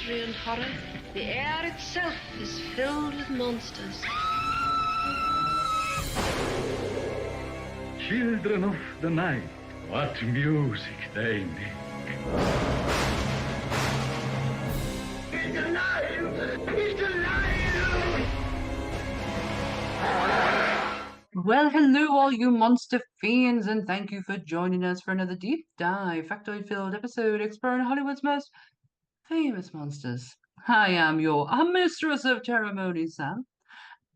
mystery and horror, the air itself is filled with monsters. Children of the night, what music they make. He's alive! He's alive! Well, hello, all you monster fiends, and thank you for joining us for another deep dive, factoid-filled episode exploring Hollywood's most famous monsters. I am your mistress of ceremonies, Sam,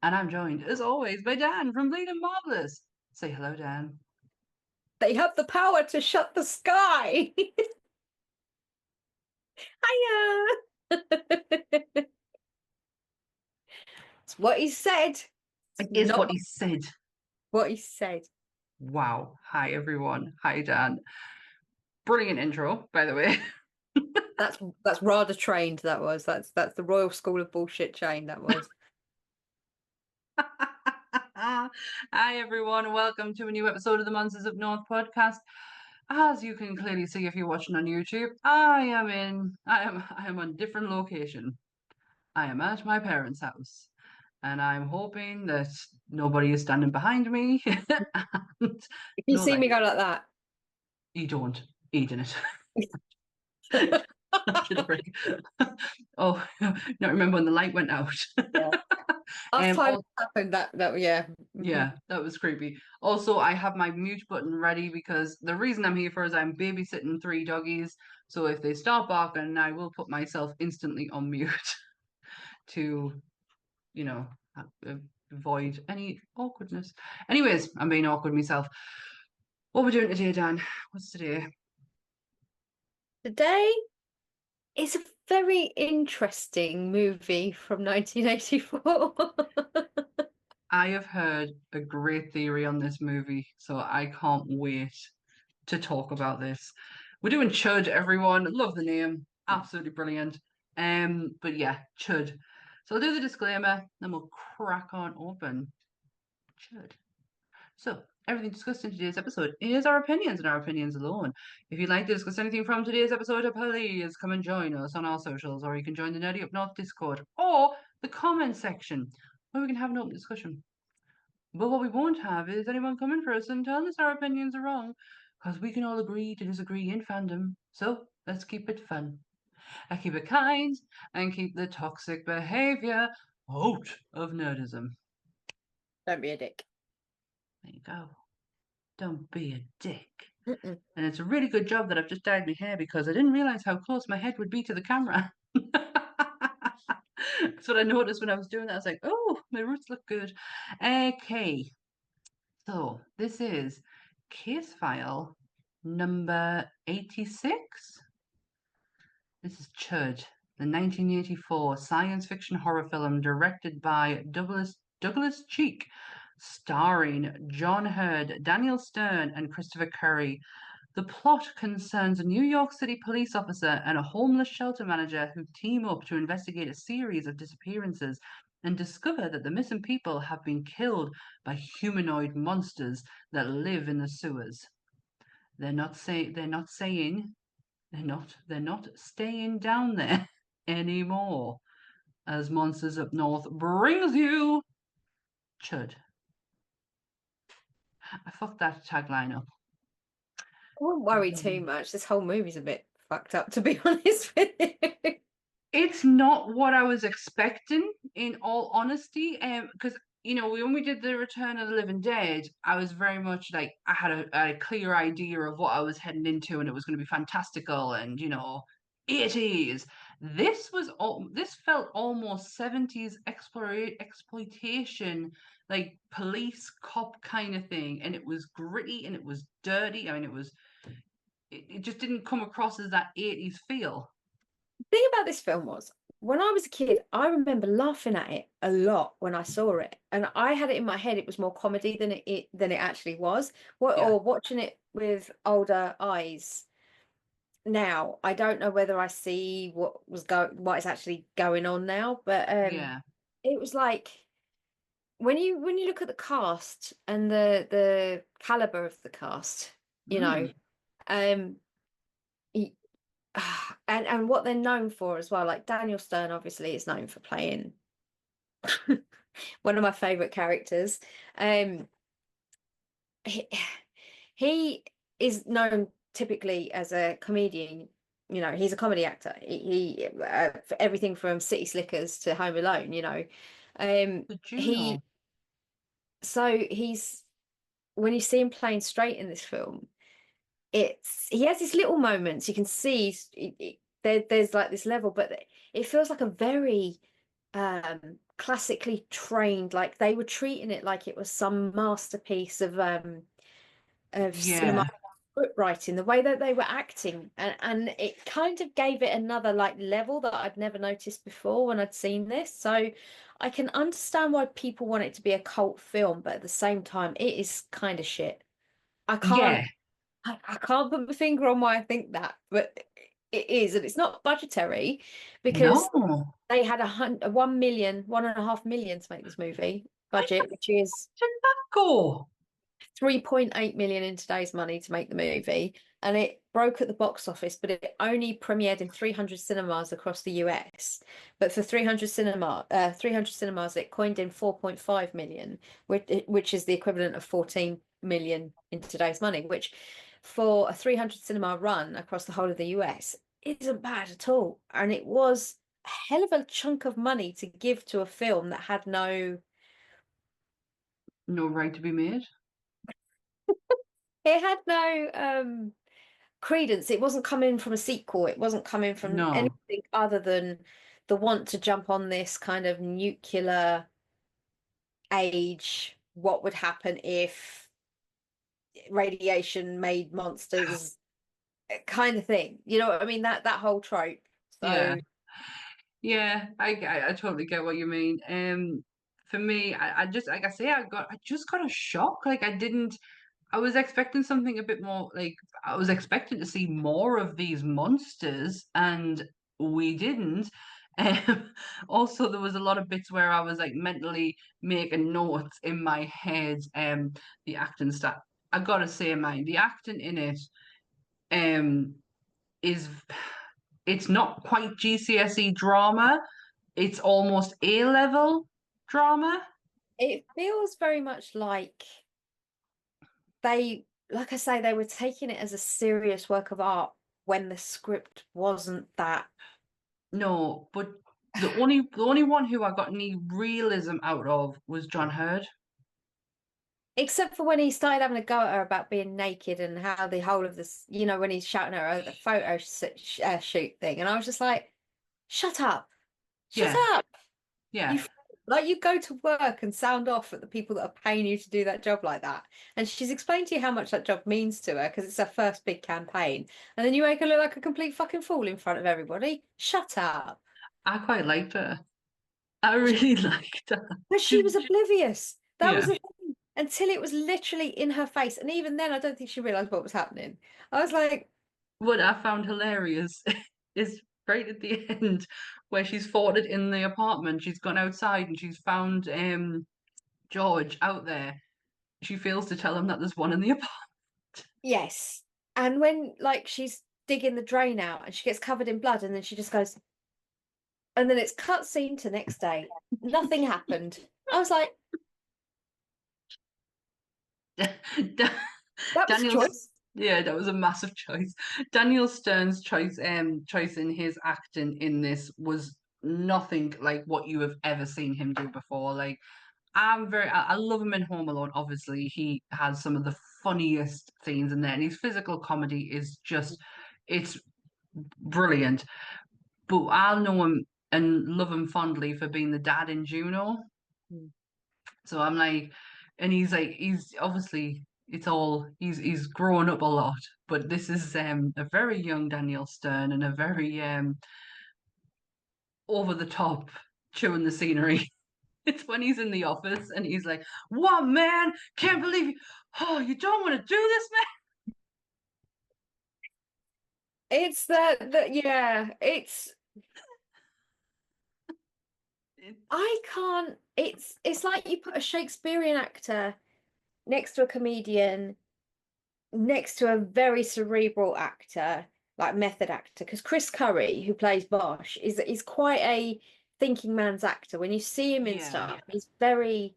and I'm joined, as always, by Dan from Bleeding Marvelous. Say hello, Dan. They have the power to shut the sky. Hiya. It's what he said. It is Not what he said. what he said. Wow. Hi, everyone. Hi, Dan. Brilliant intro, by the way. That's rather trained. That was that's the Royal School of Bullshit chain. That was. Hi everyone, welcome to a new episode of the Monsters Up North podcast. As you can clearly see if you're watching on YouTube, I am on a different location. I am at my parents' house, and I'm hoping that nobody is standing behind me. If you see me go like that, you don't eat in it. Oh, not remember when the light went out. Yeah. Last time it happened, that yeah. Yeah, that was creepy. Also, I have my mute button ready because the reason I'm here for is I'm babysitting 3 doggies. So if they start barking, I will put myself instantly on mute to, avoid any awkwardness. Anyways, I'm being awkward myself. What are we doing today, Dan? What's today? Today is a very interesting movie from 1984. I have heard a great theory on this movie, so I can't wait to talk about this. We're doing C.H.U.D., everyone. Love the name. Absolutely brilliant. But yeah, C.H.U.D. So I'll do the disclaimer, then we'll crack on open. C.H.U.D. So, everything discussed in today's episode is our opinions and our opinions alone. If you'd like to discuss anything from today's episode, please come and join us on our socials, or you can join the Nerdy Up North Discord or the comment section where we can have an open discussion. But what we won't have is anyone coming for us and telling us our opinions are wrong, because we can all agree to disagree in fandom. So let's keep it fun. Keep it kind and keep the toxic behavior out of nerdism. Don't be a dick. There you go. Don't be a dick. Mm-mm. And it's a really good job that I've just dyed my hair because I didn't realize how close my head would be to the camera. That's what I noticed when I was doing that. I was like, oh, my roots look good. Okay. So this is case file number 86. This is C.H.U.D., the 1984 science fiction horror film directed by Douglas Cheek, starring John Hurd, Daniel Stern, and Christopher Curry. The plot concerns a New York City police officer and a homeless shelter manager who team up to investigate a series of disappearances and discover that the missing people have been killed by humanoid monsters that live in the sewers. They're not staying down there anymore. As Monsters Up North brings you C.H.U.D. I fucked that tagline up. I wouldn't worry too much. This whole movie's a bit fucked up, to be honest with you. It's not what I was expecting, in all honesty. Because when we did the Return of the Living Dead, I was very much like I had a clear idea of what I was heading into, and it was going to be fantastical and 80s. This felt almost 70s exploitation, like police cop kind of thing, and it was gritty and it was dirty. I mean, it just didn't come across as that 80s feel. The thing about this film was, when I was a kid, I remember laughing at it a lot when I saw it, and I had it in my head it was more comedy than it actually was. Or watching it with older eyes now, I don't know whether I see what is actually going on now, but it was like when you look at the cast and the caliber of the cast, and what they're known for as well. Like Daniel Stern, obviously, is known for playing one of my favorite characters. Um, he, he is known typically as a comedian. You know, he's a comedy actor. For everything from City Slickers to Home Alone. You know, The he Juno. so he's when you see him playing straight in this film, he has these little moments. You can see there's like this level, but it feels like a very classically trained, like they were treating it like it was some masterpiece of cinema Yeah. script writing, the way that they were acting, and it kind of gave it another like level that I'd never noticed before when I'd seen this. So I can understand why people want it to be a cult film, but at the same time it is kind of shit. I can't Yeah. I can't put my finger on why I think that, but it is, and it's not budgetary because No. they had 1.5 million to make this movie budget, which is Did that go? 3.8 million in today's money to make the movie, and it broke at the box office, but it only premiered in 300 cinemas across the US. But for 300 cinemas, it coined in 4.5 million, which is the equivalent of 14 million in today's money, which for a 300 cinema run across the whole of the US isn't bad at all. And it was a hell of a chunk of money to give to a film that had No right to be made. no credence. It wasn't coming from a sequel. It wasn't coming from No. anything other than the want to jump on this kind of nuclear age. What would happen if radiation made monsters kind of thing? You know what I mean? That whole trope. Yeah. So Yeah, I totally get what you mean. For me, I just like I say, I just got a shock. Like I was expecting something a bit more. Like I was expecting to see more of these monsters, and we didn't. Also, there was a lot of bits where I was like mentally making notes in my head. The acting stuff. I gotta say, man, the acting in it, um, is it's not quite GCSE drama. It's almost A level drama. it feels very much like like I say, they were taking it as a serious work of art when the script wasn't that. No, but the only one who I got any realism out of was John Hurd. Except for when he started having a go at her about being naked and how the whole of this, you know, when he's shouting at her at the shoot thing. And I was just like, shut up. Shut Yeah, up. yeah. You like you go to work and sound off at the people that are paying you to do that job like that. And she's explained to you how much that job means to her because it's her first big campaign. And then you make her look like a complete fucking fool in front of everybody. Shut up. I quite liked her. I really liked her. But she She's was oblivious. That was yeah. the thing. Until it was literally in her face. And even then, I don't think she realized what was happening. I was like, What I found hilarious is right at the end where she's fought it in the apartment. She's gone outside and she's found George out there. She fails to tell him that there's one in the apartment. yes. And when like she's digging the drain out and she gets covered in blood and then she just goes, and then it's cut scene to next day. Nothing happened. I was like, that was a Daniel's choice. yeah, that was a massive choice. Daniel Stern's choice in his acting in this was nothing like what you have ever seen him do before. Like I love him in Home Alone, obviously. He has some of the funniest scenes in there, and his physical comedy is just it's brilliant. But I'll know him and love him fondly for being the dad in Juno. Mm. So I'm like, and he's obviously it's all he's grown up a lot, but this is a very young Daniel Stern and a very over the top chewing the scenery. It's when he's in the office and he's like, "What man? Can't believe you! Oh, you don't want to do this, It's that yeah, man." I can't, it's like you put a Shakespearean actor next to a comedian, next to a very cerebral actor, like method actor, because Chris Curry, who plays Bosch, is quite a thinking man's actor. When you see him in stuff, he's very,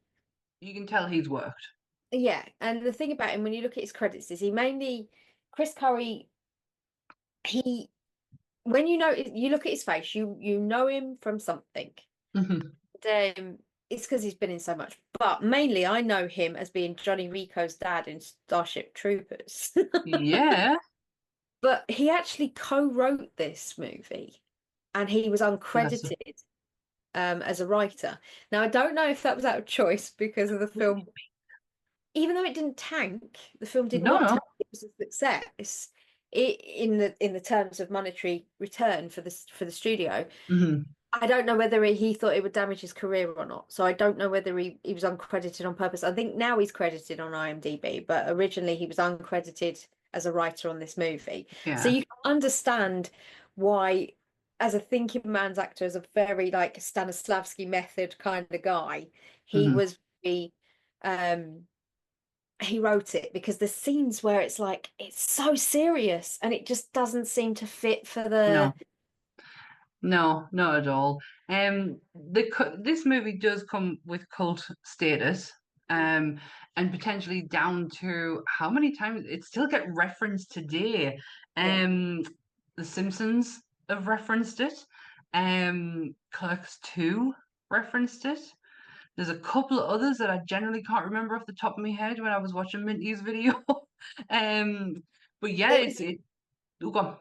you can tell he's worked. yeah. And the thing about him, when you look at his credits, is he mainly Chris Curry. He when you look at his face, you know him from something. It's because he's been in so much, but mainly I know him as being Johnny Rico's dad in Starship Troopers. Yeah. But he actually co-wrote this movie, and he was uncredited as a writer. Now I don't know if that was out of choice because of the film. Even though it didn't tank, the film did not tank. It was a success. In the terms of monetary return for the studio. I don't know whether he thought it would damage his career or not. So I don't know whether he was uncredited on purpose. I think now he's credited on IMDb, but originally he was uncredited as a writer on this movie. Yeah. So you can understand why, as a thinking man's actor, as a very like Stanislavski method kind of guy, he was he wrote it, because the scenes where it's like it's so serious and it just doesn't seem to fit for the No, not at all. This movie does come with cult status, and potentially down to how many times it still get referenced today. The Simpsons have referenced it. Clerks 2 referenced it. There's a couple of others that I generally can't remember off the top of my head when I was watching Minty's video. But yeah, oh, go on.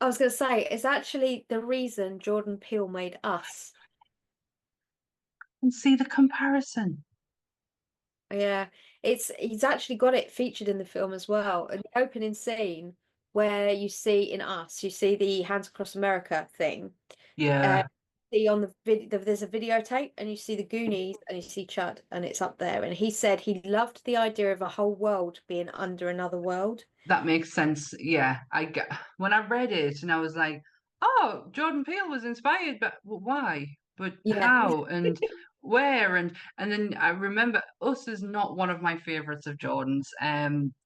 I was going to say, it's actually the reason Jordan Peele made Us. And see the comparison. Yeah, he's actually got it featured in the film as well. And the opening scene where you see in Us, you see the Hands Across America thing. Yeah. See on the video, there's a videotape, and you see the Goonies and you see Chud, and it's up there. And he said he loved the idea of a whole world being under another world. That makes sense. Yeah, when I read it and I was like, oh, Jordan Peele was inspired, but why? But how and where? And then I remember Us is not one of my favorites of Jordan's.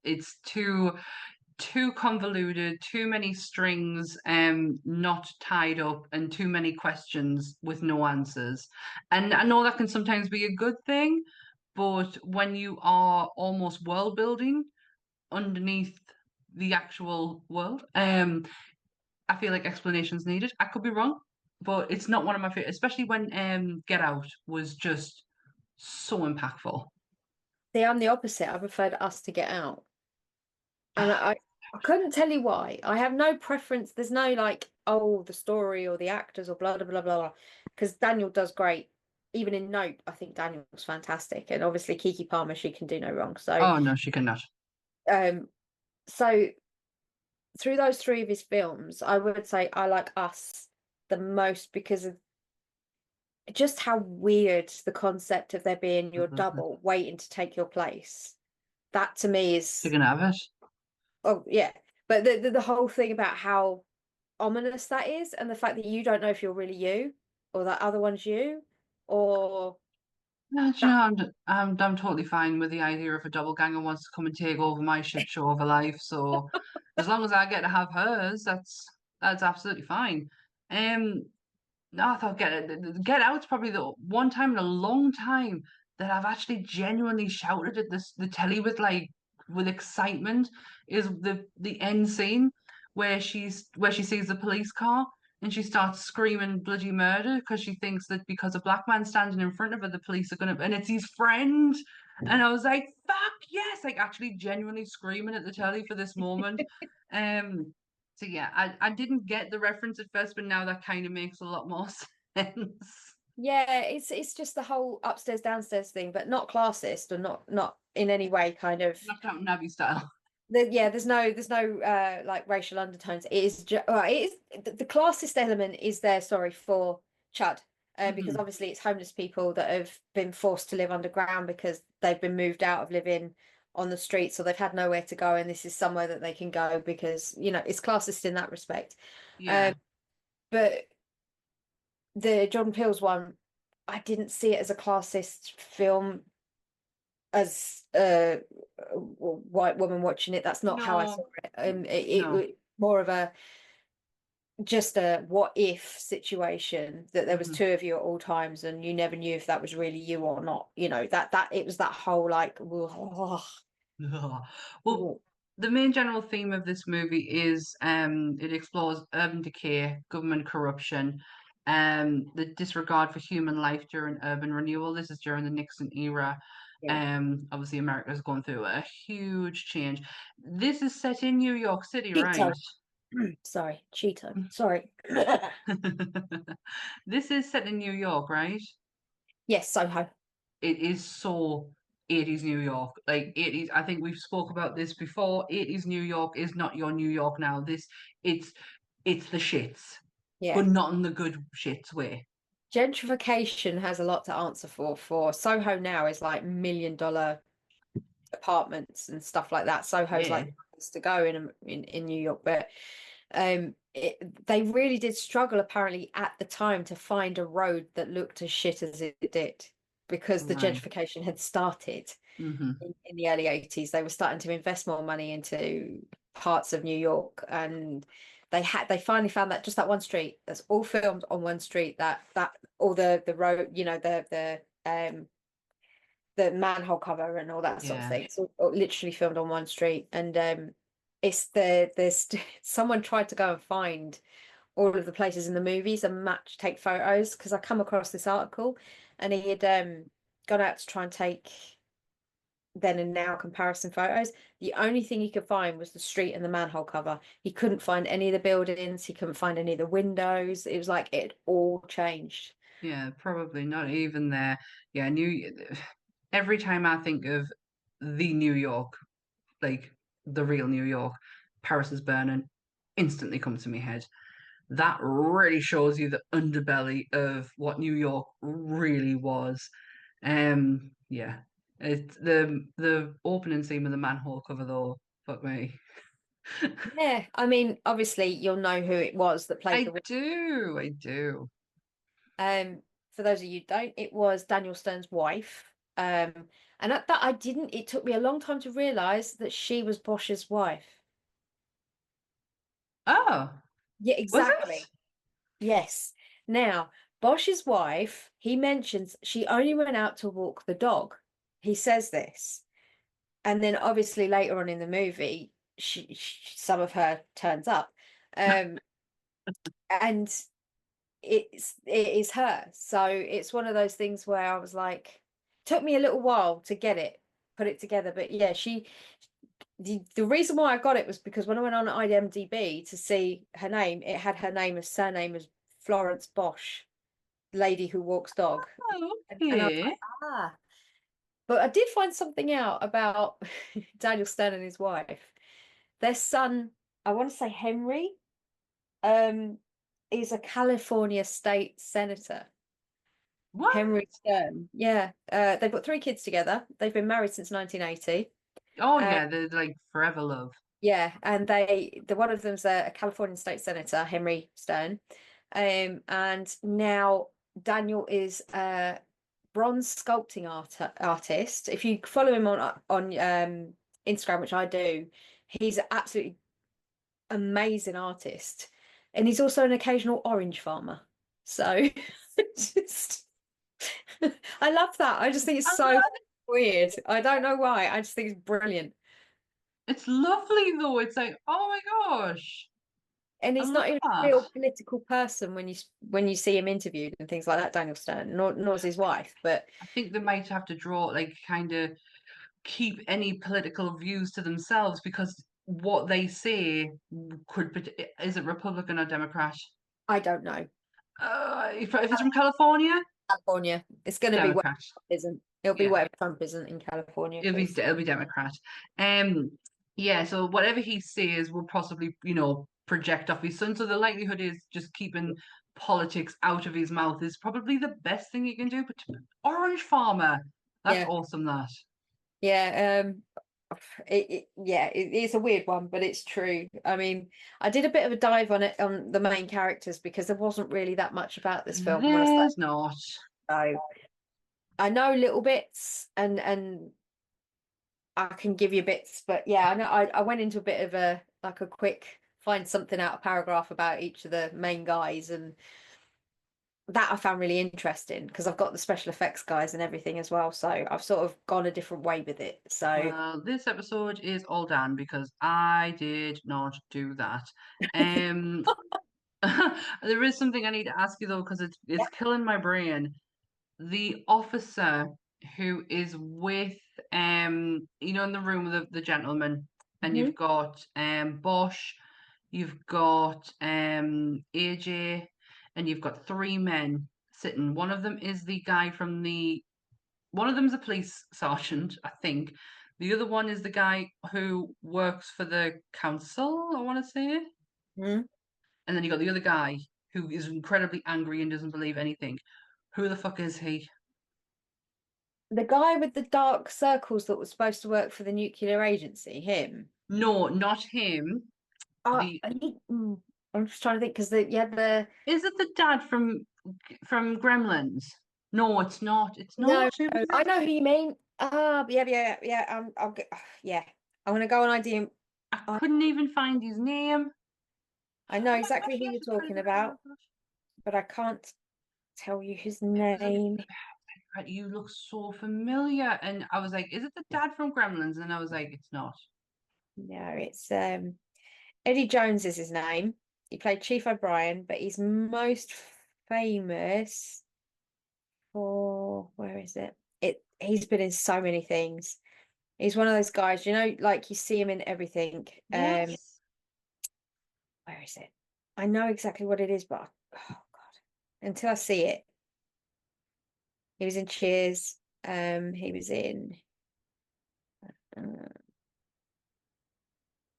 It's too convoluted, too many strings, not tied up, and too many questions with no answers. And I know that can sometimes be a good thing, but when you are almost world building underneath the actual world, I feel like explanations needed. I could be wrong, but it's not one of my favorite, especially when Get Out was just so impactful. See, I'm the opposite. I preferred Us to Get Out. And I couldn't tell you why. I have no preference. There's no like, oh, the story or the actors or blah, blah, blah, blah, blah. Because Daniel does great. Even in Nope, I think Daniel's fantastic. And obviously Keke Palmer, she can do no wrong. So oh no, she cannot. So through those three of his films, I would say I like Us the most because of just how weird the concept of there being your double waiting to take your place. That to me is You can have it. Oh yeah, but the whole thing about how ominous that is, and the fact that you don't know if you're really you or that other one's you, or No, do you know, I'm totally fine with the idea if a doppelganger wants to come and take over my shit show of a life. So as long as I get to have hers, that's absolutely fine. No, I thought Get Out's probably the one time in a long time that I've actually genuinely shouted at the telly with excitement is the end scene where she sees the police car and she starts screaming bloody murder because she thinks that because a black man standing in front of her, the police are gonna, and it's his friend. And I was like, fuck yes, like actually genuinely screaming at the telly for this moment. So yeah, I didn't get the reference at first, but now that kind of makes a lot more sense. yeah, it's just the whole upstairs downstairs thing, but not classist or not in any way kind of. Not Downton Abbey style. There's no like racial undertones. It is the classist element is there. Sorry for Chud. Because obviously it's homeless people that have been forced to live underground because they've been moved out of living on the streets, or they've had nowhere to go, and this is somewhere that they can go because it's classist in that respect. Yeah. But the John Peele's one, I didn't see it as a classist film as a white woman watching it. That's not how I saw it. It was more of a just a what if situation that there was Mhm. two of you at all times and you never knew if that was really you or not. You know, that it was that whole like, Well, the main general theme of this movie is it explores urban decay, government corruption, the disregard for human life during urban renewal. This is during the Nixon era. yeah, Obviously America's gone through a huge change. This is set in New York City, right? Cheeto. Sorry, Cheeto. Sorry. This is set in New York, right? Yes, Soho. It is so 80s New York. Like 80s, I think we've spoke about this before. 80s New York is not your New York now. It's it's the shits, Yeah. but not in the good shits way. Gentrification has a lot to answer for. For Soho now is like $1 million apartments and stuff like that. Soho's Yeah. like the place to go in New York, but they really did struggle apparently at the time to find a road that looked as shit as it did because the Right. gentrification had started Mm-hmm. in the early 80s. They were starting to invest more money into parts of New York, and they finally found that just that one street that's all filmed on one street, that all the road, you know, the manhole cover and all that sort of Yeah. thing. It's all literally filmed on one street, and it's there's someone tried to go and find all of the places in the movies and take photos, because I come across this article and he had gone out to try and take then and now comparison photos. The only thing he could find was the street and the manhole cover. He couldn't find any of the buildings. He couldn't find any of the windows. It was like it all changed. Yeah, probably not even there. Yeah, every time I think of the New York, like the real New York, Paris is Burning, instantly comes to my head. That really shows you the underbelly of what New York really was. Yeah. It's the opening scene with the manhole cover though, fuck me. Yeah, I mean, obviously you'll know who it was that played the I do, I do. For those of you who don't, it was Daniel Stern's wife. And at that I didn't, it took me a long time to realize that she was Bosch's wife. Oh, Yeah, was exactly. it? Yes. Now, Bosch's wife, he mentions she only went out to walk the dog. He says this. And then obviously later on in the movie, some of her turns up. Um, and it is her. So it's one of those things where I was like, took me a little while to put it together. But yeah, the reason why I got it was because when I went on IMDb to see her name, it had her surname as Florence Bosch, lady who walks dog. Oh, And I was okay. like, ah. But I did find something out about Daniel Stern and his wife. Their son, I want to say Henry, um, is a California state senator. What? Henry Stern. Yeah. They've got three kids together. They've been married since 1980. Oh Uh, yeah, they're like forever love. yeah, and the one of them's a Californian state senator, Henry Stern. And now Daniel is a bronze sculpting artist. If you follow him on Instagram, which I do, he's an absolutely amazing artist. And he's also an occasional orange farmer. So just I love that. I just think it's I so love weird. I don't know why. I just think it's brilliant. It's lovely though. It's like, oh my gosh, And I he's love not even a that. real political person when you see him interviewed and things like that, Daniel Stern, nor's his wife. But I think they might have to draw like kind of keep any political views to themselves because what they say is it Republican or Democrat? I don't know. If it's from California, California. It's going to be whatever Democrat. Trump isn't. It'll be Yeah, whatever Trump isn't in California because it'll be Democrat. Um, yeah. So whatever he says will possibly project off his son. So the likelihood is just keeping politics out of his mouth is probably the best thing you can do. But orange farmer, that's yeah, awesome. That. yeah. It's a weird one, but it's true. I mean, I did a bit of a dive on it on the main characters because there wasn't really that much about this film when I started. There's not. So I know little bits and I can give you bits, but yeah, I know I went into a bit of a like a quick find something out of paragraph about each of the main guys, and that I found really interesting because I've got the special effects guys and everything as well. So I've sort of gone a different way with it. So Well, this episode is all done because I did not do that. Um, there is something I need to ask you though, because it's killing my brain. The officer who is with in the room with the gentleman, and Mhm. you've got Bosch, you've got AJ, and you've got three men sitting. One of them's a police sergeant, I think. The other one is the guy who works for the council, I want to say. Mhm. And then you got the other guy who is incredibly angry and doesn't believe anything. Who the fuck is he? The guy with the dark circles that was supposed to work for the nuclear agency, him. No, not him. The I'm just trying to think because the Is it the dad from Gremlins? No, it's not. It's no, not. Who no, is I it? know who you mean. Yeah. I'll get yeah. I'm gonna go on ID. I I couldn't even find his name. I know Oh my exactly gosh, who yes, you're talking incredible, about, incredible. but I can't tell you his It was like, name. "Right, you look so familiar." And I was like, is it the dad from Gremlins? And I was like, it's not. No, it's Eddie Jones is his name. He played Chief O'Brien, but he's most famous for where is it? He's been in so many things. He's one of those guys, like you see him in everything. Yes. Where is it? I know exactly what it is, but oh God, until I see it. He was in Cheers. He was in. Uh,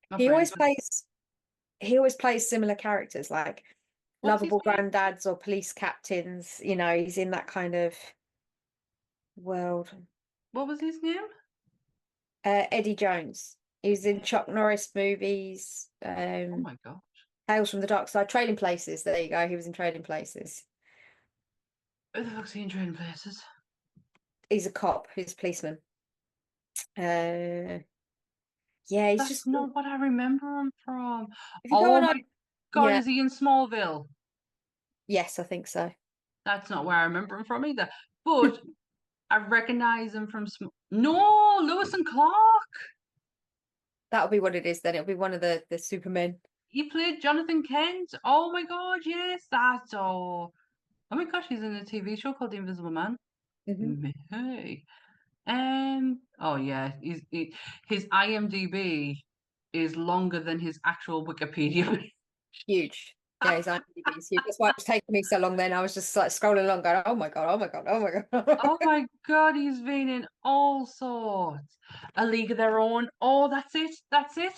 My he brain's always gone. plays. He always plays similar characters, like What's his lovable name? granddads or police captains. He's in that kind of world. What was his name? Eddie Jones. He was in Chuck Norris movies. Oh my God. Tales from the Dark Side, Trading Places. There you go. He was in Trading Places. Who the fuck's he in Trading Places? He's a cop. He's a policeman. Yeah, he's That's just. not what I remember him from. If you go Oh on, my God, yeah, is he in Smallville? yes, I think so. That's not where I remember him from either. But I recognize him from No, Lewis and Clark. That'll be what it is then. It'll be one of the Supermen. He played Jonathan Kent. Oh my God, yes, that's all. Oh my gosh, he's in a TV show called The Invisible Man. Hmm. Hey. Oh yeah, his IMDb is longer than his actual Wikipedia. Huge. Yeah, he's IMDb is huge. That's why it was taking me so long then. I was just like scrolling along going, oh my God, oh my God, oh my God. Oh my God, he's been in all sorts. A League of Their Own. Oh, that's it. That's it.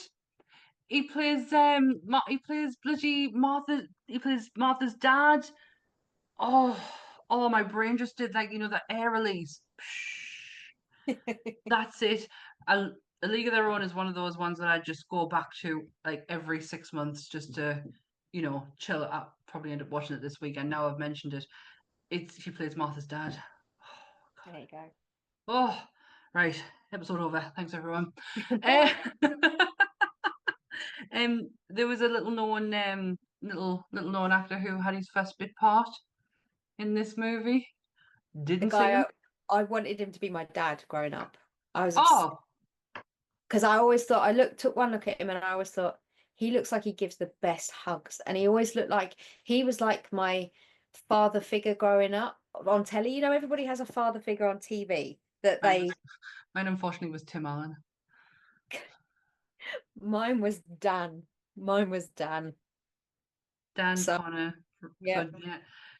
He plays bloody Martha. He plays Martha's dad. Oh, oh, my brain just did like that air release. That's it. A League of Their Own is one of those ones that I just go back to like every 6 months just to, chill. I'll probably end up watching it this weekend. Now I've mentioned it. She plays Martha's dad. There you go. Oh, right. Episode over. Thanks, everyone. Uh, there was a little known actor who had his first bit part in this movie. The Didn't see guy him. I wanted him to be my dad growing up. I was obsessed Oh, because I always thought took one look at him and I always thought he looks like he gives the best hugs. And he always looked like he was like my father figure growing up on telly. Everybody has a father figure on TV that mine, mine unfortunately was Tim Allen. mine was Dan. Mine was Dan. Dan So Connor yeah, yeah.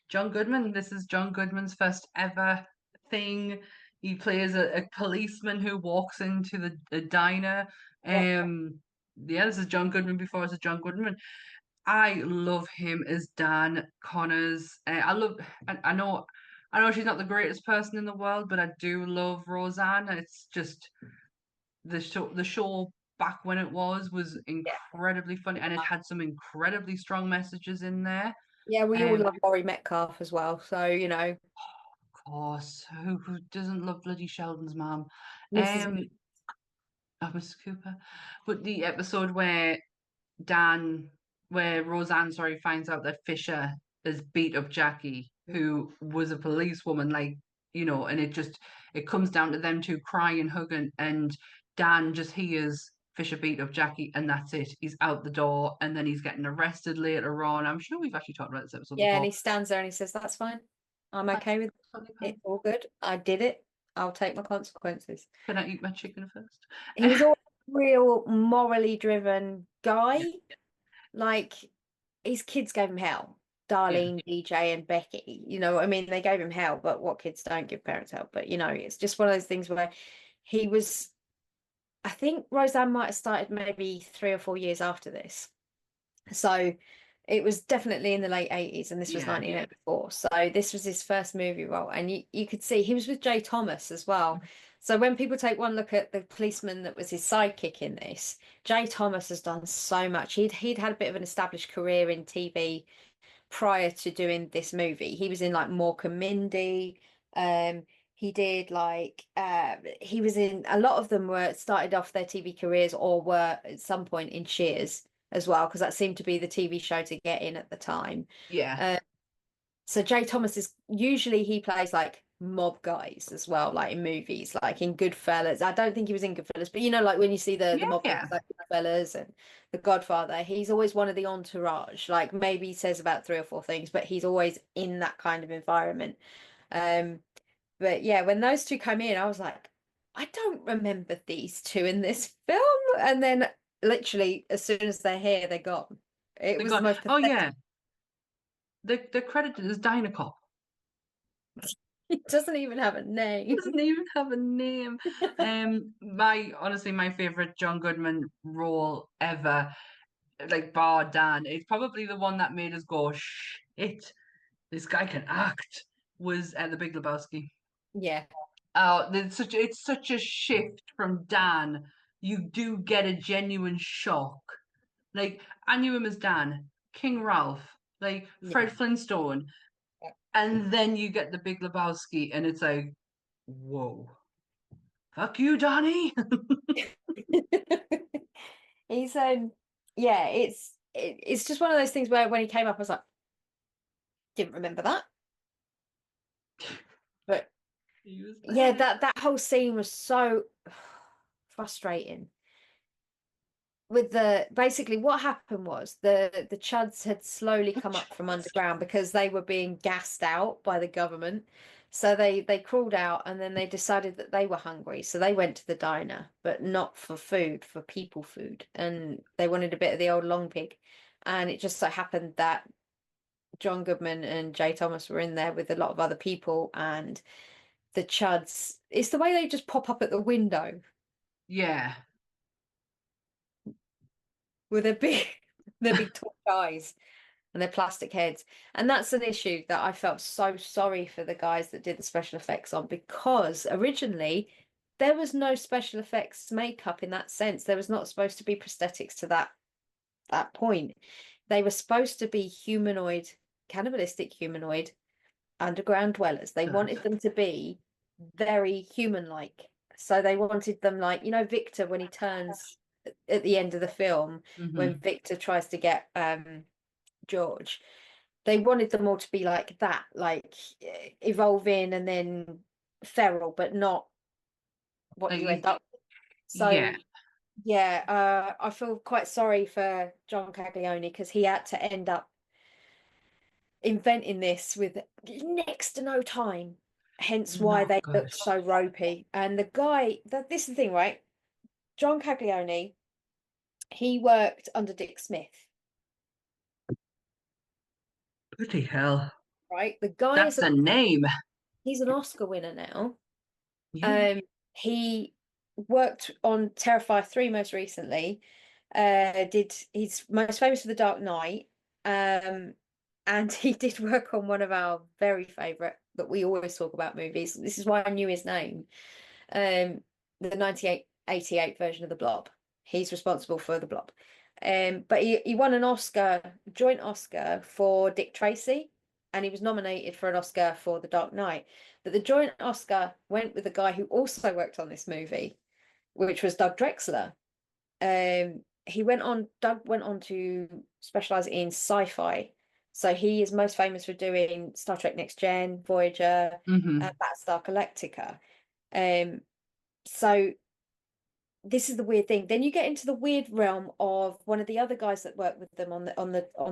John Goodman. This is John Goodman's first ever thing. He plays a policeman who walks into the diner. yeah. Yeah, this is John Goodman before it was John Goodman. I love him as Dan Connors. I know she's not the greatest person in the world, but I do love Roseanne. It's just the show back when it was Yeah. incredibly funny, and it had some incredibly strong messages in there. Yeah, we all Of love Laurie Metcalf as well. So, course, who doesn't love bloody Sheldon's mom? Mrs. Oh, Mrs. Cooper. But the episode where Dan where Roseanne, sorry, finds out that Fisher has beat up Jackie, who was a policewoman, like, and it comes down to them two crying, hugging, and Dan just hears Fisher beat up Jackie, and that's it. He's out the door, and then he's getting arrested later on. I'm sure we've actually talked about this episode Yeah, and before. he stands there and he says, "That's fine. I'm okay with Totally it. fine. It's all good. I did it. I'll take my consequences." Can I eat my chicken first? He was always a real morally driven guy. Like his kids gave him hell. Darlene, DJ, and Becky. I mean, they gave him hell, but what kids don't give parents hell? But it's just one of those things where he was. I think Roseanne might have started maybe 3 or 4 years after this. So it was definitely in the late 80s, and this was 1984. So this was his first movie role. And you could see he was with Jay Thomas as well. So when people take one look at the policeman that was his sidekick in this, Jay Thomas has done so much. He'd had a bit of an established career in TV prior to doing this movie. He was in like Mork and Mindy. He did he was in a lot of them were started off their TV careers or were at some point in Cheers as well, because that seemed to be the TV show to get in at the time. Yeah. So Jay Thomas is usually he plays like mob guys as well, like in movies, like in Goodfellas. I don't think he was in Goodfellas, but like when you see the mob guys like Goodfellas and The Godfather, he's always one of the entourage. Like maybe he says about 3 or 4 things, but he's always in that kind of environment. But yeah, when those two come in, I was like, I don't remember these two in this film. And then literally as soon as they're here, they're gone. It was the most Oh pathetic. yeah. They're credited as Dynacop. It doesn't even have a name. Doesn't even have a name. Honestly, my favorite John Goodman role ever, like bar Dan, it's probably the one that made us go, shit, this guy can act, was The Big Lebowski. Yeah. It's such a shift from Dan. You do get a genuine shock. Like, I knew him as Dan, King Ralph, like Fred Flintstone, and then you get The Big Lebowski, and it's like, whoa, fuck you, Donnie. He's yeah, it's just one of those things where when he came up, I was like, didn't remember that. But yeah, that whole scene was so frustrating. With basically what happened was the C.H.U.D.s had slowly come up from underground because they were being gassed out by the government. So they crawled out and then they decided that they were hungry. So they went to the diner, but not for food, for people food. And they wanted a bit of the old long pig. And it just so happened that John Goodman and Jay Thomas were in there with a lot of other people, and the C.H.U.D.s, it's the way they just pop up at the window. Yeah. With their big torch eyes and their plastic heads. And that's an issue that I felt so sorry for the guys that did the special effects on, because originally there was no special effects makeup in that sense. There was not supposed to be prosthetics to that point. They were supposed to be humanoid, cannibalistic humanoid underground dwellers. They wanted them to be very human-like. So they wanted them like, Victor when he turns at the end of the film, when Victor tries to get George, they wanted them all to be like that, like evolving and then feral, but not what you end up with. So I feel quite sorry for John Caglione, because he had to end up inventing this with next to no time, hence why they look so ropey. And the guy, this is the thing, right? John Caglione, he worked under Dick Smith. Bloody hell. Right? The guy That's a name. He's an Oscar winner now. Yeah. He worked on Terrifier 3 most recently. He's most famous for The Dark Knight. And he did work on one of our very favourite that we always talk about movies. This is why I knew his name. The 1988 version of The Blob. He's responsible for The Blob. But he won an Oscar, joint Oscar for Dick Tracy, and he was nominated for an Oscar for The Dark Knight. But the joint Oscar went with the guy who also worked on this movie, which was Doug Drexler. Doug went on to specialize in sci-fi. So he is most famous for doing Star Trek Next Gen, Voyager, Mm-hmm. Battlestar Galactica. Um, so this is the weird thing. Then you get into the weird realm of one of the other guys that worked with them on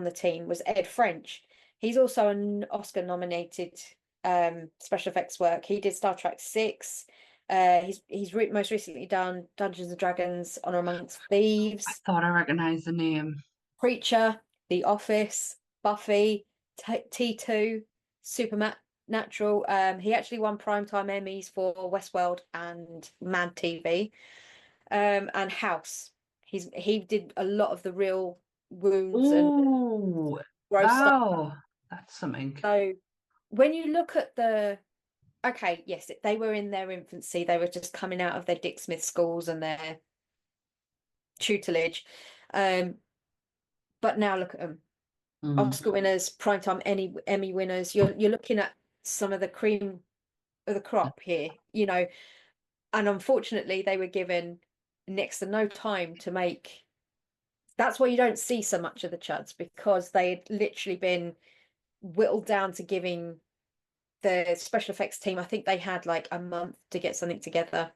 the team was Ed French. He's also an Oscar nominated special effects work. He did Star Trek 6. Most recently done Dungeons and Dragons, Honor Amongst I Thieves, thought I recognized the name. Preacher, The Office, Buffy, T2, Supernatural. He actually won Primetime Emmys for Westworld and Mad TV, and House. He did a lot of the real wounds and Oh, gross stuff. oh, that's something. So when you look at okay, yes, they were in their infancy. They were just coming out of their Dick Smith schools and their tutelage. But now look at them. Oscar winners, primetime Emmy winners. You're looking at some of the cream of the crop here, and unfortunately they were given next to no time to make. That's why you don't see so much of the C.H.U.D.s, because they had literally been whittled down to giving the special effects team, I think they had like a month to get something together.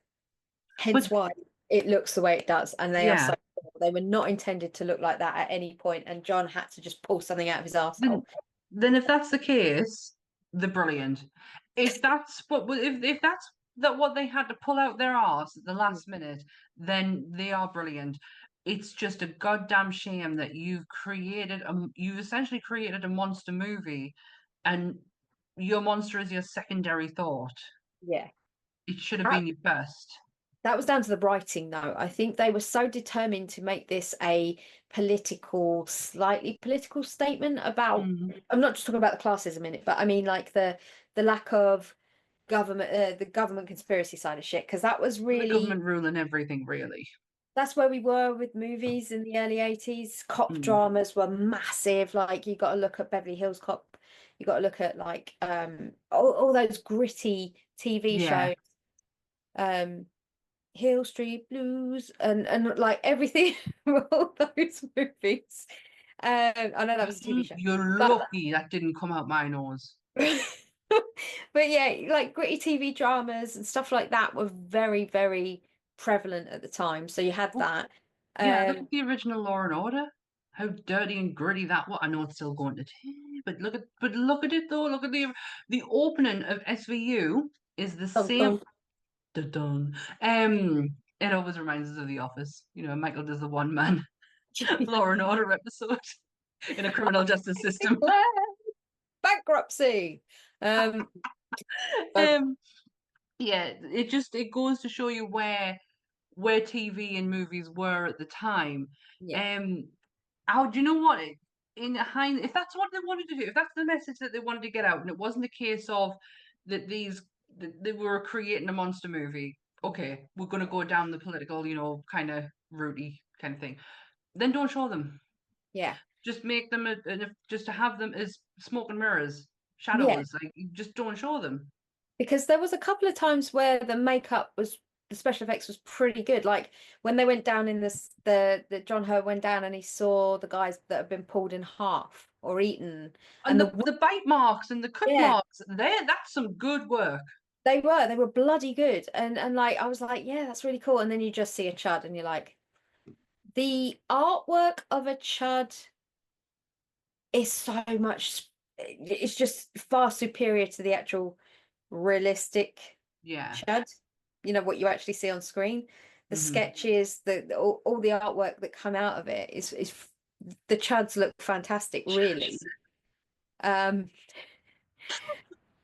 Hence But why it looks the way it does, and yeah, they were not intended to look like that at any point, and John had to just pull something out of his then, arsehole. then if that's the case, they're brilliant. If that's if that's what they had to pull out their arse at the last minute, then they are brilliant. It's just a goddamn shame that you've essentially created a monster movie, and your monster is your secondary thought. Yeah. It should have That, been your first. that was down to the writing, though. I think they were so determined to make this a slightly political statement about. Mm. I'm not just talking about the classism in it, but I mean like the lack of the government conspiracy side of shit, because that was The really government ruling everything, really. that's where we were with movies in the early 80s. Cop Mm. dramas were massive. Like you got to look at Beverly Hills Cop. You got to look at like all those gritty TV Yeah. shows, um Hill Street Blues, and like everything from all those movies. I know that was a TV show, You're but lucky that didn't come out my nose. but yeah, like gritty TV dramas and stuff like that were very, very prevalent at the time. So you had Oh, that. yeah, look at Um, the original Law and Order. How dirty and gritty that was. I know it's still going to TV, but look at it though. Look at the opening of SVU is the dun, same. dun. Dun. It always reminds us of The Office. You know, Michael does the one man Law and Order episode in a criminal justice system. Bankruptcy. So Um, yeah, it goes to show you where TV and movies were at the time. yeah, Um, how do you know what? If that's what they wanted to do, if that's the message that they wanted to get out, and it wasn't a case of that they were creating a monster movie. Okay, we're going to go down the political, kind of rooty kind of thing. Then don't show them. yeah, Just make them just to have them as smoke and mirrors, yeah. shadows. Like you just don't show them. Because there was a couple of times where the special effects was pretty good. Like when they went down in this, the John Hurt went down and he saw the guys that have been pulled in half or eaten, And and the bite marks and the cut yeah, marks, that's some good work. they were bloody good, and like I was like, yeah, that's really cool. And then you just see a chud, and you're like, the artwork of a chud is so much. It's just far superior to the actual realistic Yeah. C.H.U.D. What you actually see on screen, the Hmm. sketches, all the artwork that come out of it is the C.H.U.D.s look fantastic, really. Um,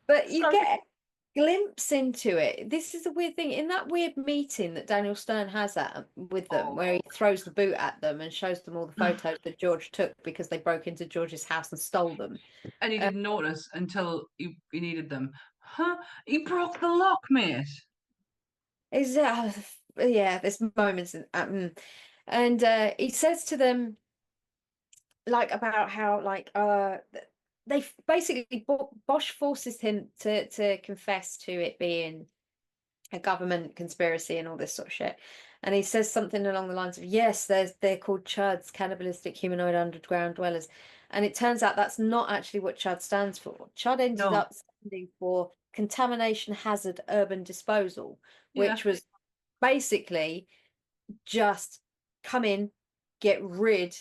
but you Sorry. get a glimpse into it. This is a weird thing in that weird meeting that Daniel Stern has with them, where he Oh. throws the boot at them and shows them all the photos that George took because they broke into George's house and stole them. And he Uh, didn't notice until he needed them. Huh? He broke the lock, mate. is yeah, there's moments and he says to them like about how like they basically Bosch forces him to confess to it being a government conspiracy and all this sort of shit. And he says something along the lines of, yes, they're called C.H.U.D.s, Cannibalistic Humanoid Underground Dwellers. And it turns out that's not actually what C.H.U.D. stands for. C.H.U.D. ended No. up standing for Contamination Hazard Urban Disposal, Yeah. which was basically just come in, get rid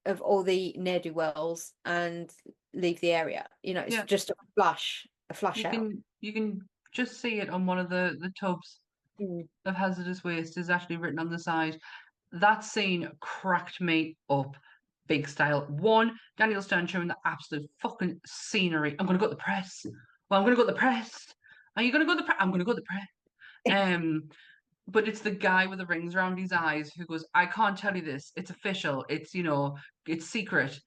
of all the ne'er-do-wells and leave the area. You know, it's Yeah. just a flush out. You can just see it on one of the tubs Mm. of hazardous waste is actually written on the side. That scene cracked me up big style. One, Daniel Stern showing the absolute fucking scenery. I'm gonna go to the press. Well, I'm gonna go to the press. Are you gonna go to the press? I'm gonna go to the press. But it's the guy with the rings around his eyes who goes, I can't tell you this. It's official. It's, it's secret.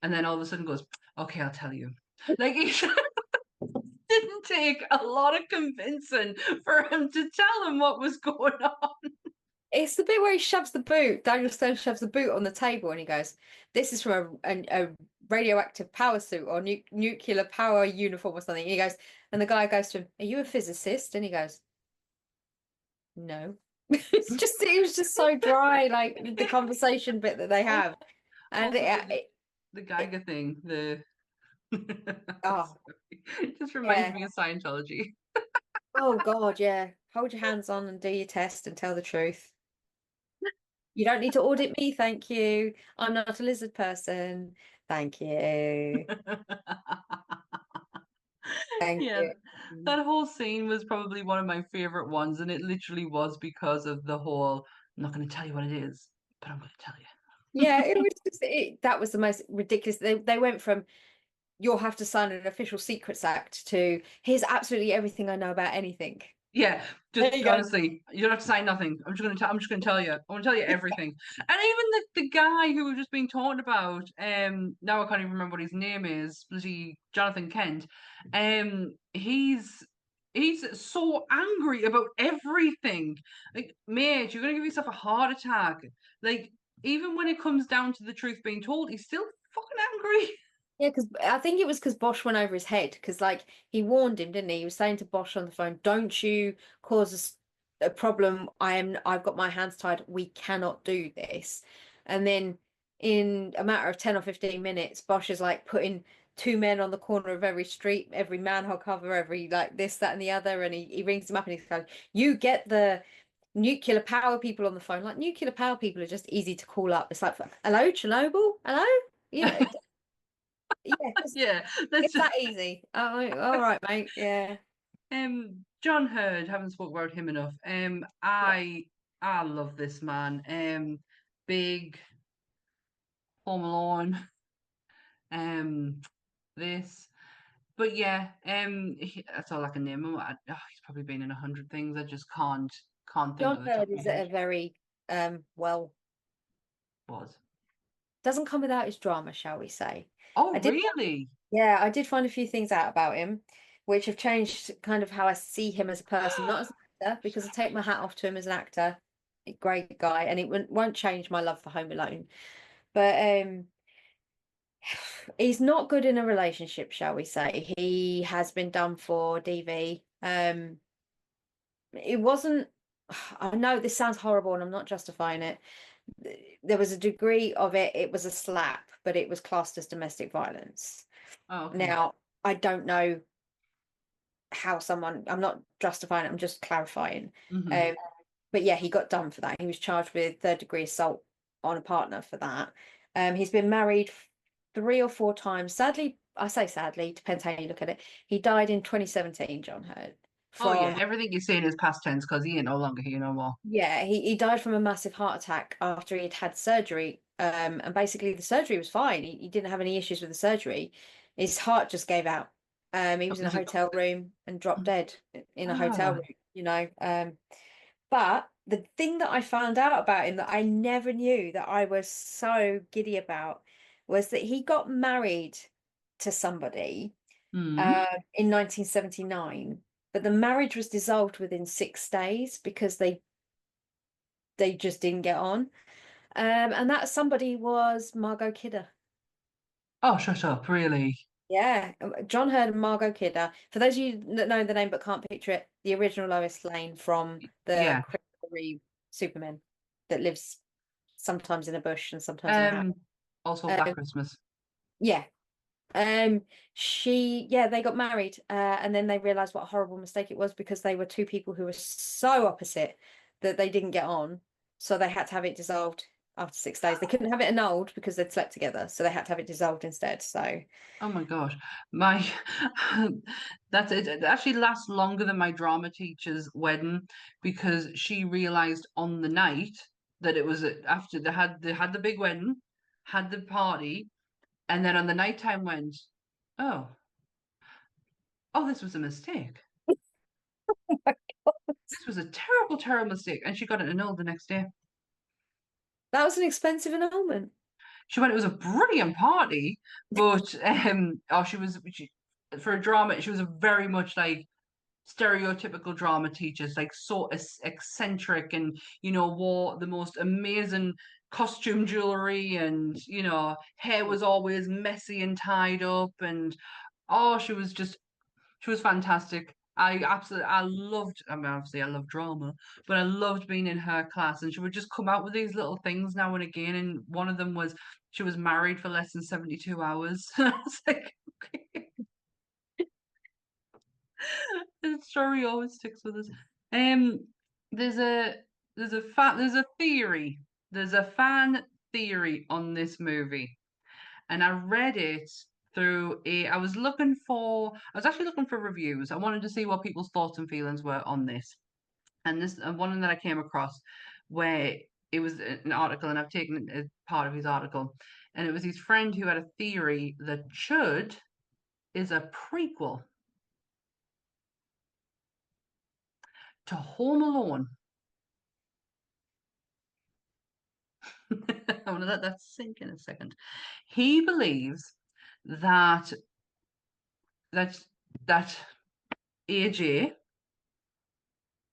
And then all of a sudden goes, okay, I'll tell you. Like, he didn't take a lot of convincing for him to tell him what was going on. It's the bit where he shoves the boot. Daniel Stone shoves the boot on the table and he goes, this is from a radioactive power suit or nuclear power uniform or something. And he goes, and the guy goes to him, are you a physicist? And he goes, no. It was just so dry, like the conversation bit that they have. And Also, the Geiger thing, oh, it just reminds yeah. me of Scientology. Oh God, yeah. Hold your hands on and do your test and tell the truth. You don't need to audit me, thank you. I'm not a lizard person. Thank you. Thank Yeah, you. that whole scene was probably one of my favorite ones, and it literally was because of the whole, I'm not going to tell you what it is, but I'm going to tell you. Yeah, it was just that was the most ridiculous. They went from you'll have to sign an official secrets act to here's absolutely everything I know about anything. Yeah, There just you go. honestly, you don't have to say nothing. I'm just gonna tell you. I want to tell you everything. And even the guy who was just being talked about, now I can't even remember what his name is, bloody Jonathan Kent. He's so angry about everything. Like, mate, you're gonna give yourself a heart attack. Like, even when it comes down to the truth being told, he's still fucking angry. Yeah, because I think it was because Bosch went over his head because like he warned him, didn't he? He was saying to Bosch on the phone, "Don't you cause us a problem. I've got my hands tied. We cannot do this." And then in a matter of 10 or 15 minutes, Bosch is like putting two men on the corner of every street, every manhole cover, every like this, that, and the other. And he rings him up and he's like, "You get the nuclear power people on the phone." Like nuclear power people are just easy to call up. It's like, "Hello, Chernobyl? Hello?" You know, yeah, Yeah, that's it's that easy. Oh, all right, mate. Yeah. John Hurd, haven't spoke about him enough. Yeah. I love this man. Big Home Alone. This, but yeah. That's all I can name him. He's probably been in 100 things. I just can't think John of the top Hurd of my is head. a very well, Was doesn't come without his drama, shall we say. oh I did really? Yeah, I did find a few things out about him, which have changed kind of how I see him as a person, not as an actor, because I take my hat off to him as an actor. A great guy, and it won't change my love for Home Alone. But he's not good in a relationship, shall we say. He has been done for DV. It wasn't, I know this sounds horrible and I'm not justifying it. There was a degree of it, it was a slap, but it was classed as domestic violence. Oh, okay. Now, I don't know how I'm not justifying it, I'm just clarifying. Mm-hmm. But yeah, he got done for that. He was charged with third-degree assault on a partner for that. He's been married 3 or 4 times. Sadly, I say sadly, depends how you look at it. He died in 2017, John Hurd, Oh yeah, from everything you're saying is past tense because he ain't no longer here no more. yeah, he died from a massive heart attack after he'd had surgery. And basically the surgery was fine. He didn't have any issues with the surgery. His heart just gave out. He was in a Was it? hotel room and dropped dead in a hotel Ah. room, But the thing that I found out about him that I never knew that I was so giddy about was that he got married to somebody Mm. in 1979, but the marriage was dissolved within 6 days because they just didn't get on. And that somebody was Margot Kidder. Oh, shut up! Really? Yeah, John Hurt and Margot Kidder. For those of you that know the name but can't picture it, the original Lois Lane from the Yeah. Christopher Reeve Superman that lives sometimes in a bush and sometimes in a house. Um, also Black Um, Christmas. yeah. They got married, and then they realized what a horrible mistake it was because they were two people who were so opposite that they didn't get on. So they had to have it dissolved after 6 days. They couldn't have it annulled because they'd slept together, so they had to have it dissolved instead. So Oh my gosh, my that's it. It actually lasts longer than my drama teacher's wedding because she realized on the night that it was after they had the big wedding, had the party, and then on the nighttime went, oh, oh, this was a mistake. This was a terrible, terrible mistake, and she got it annulled the next day. that was an expensive annulment. She went, it was a brilliant party, but for a drama, she was a very much like stereotypical drama teachers, like so eccentric and, wore the most amazing costume jewelry and, hair was always messy and tied up. And oh, she was fantastic. I loved, I mean, obviously I love drama, but I loved being in her class. And she would just come out with these little things now and again. And one of them was she was married for less than 72 hours. I was like, okay. The story always sticks with us. Um, there's a there's a theory. There's a fan theory on this movie, and I read it through a. I was actually looking for reviews. I wanted to see what people's thoughts and feelings were on this, and this one that I came across where it was an article, and I've taken it as part of his article, and it was his friend who had a theory that Chud is a prequel to Home Alone. I'm going to let that sink in a second. He believes that that that AJ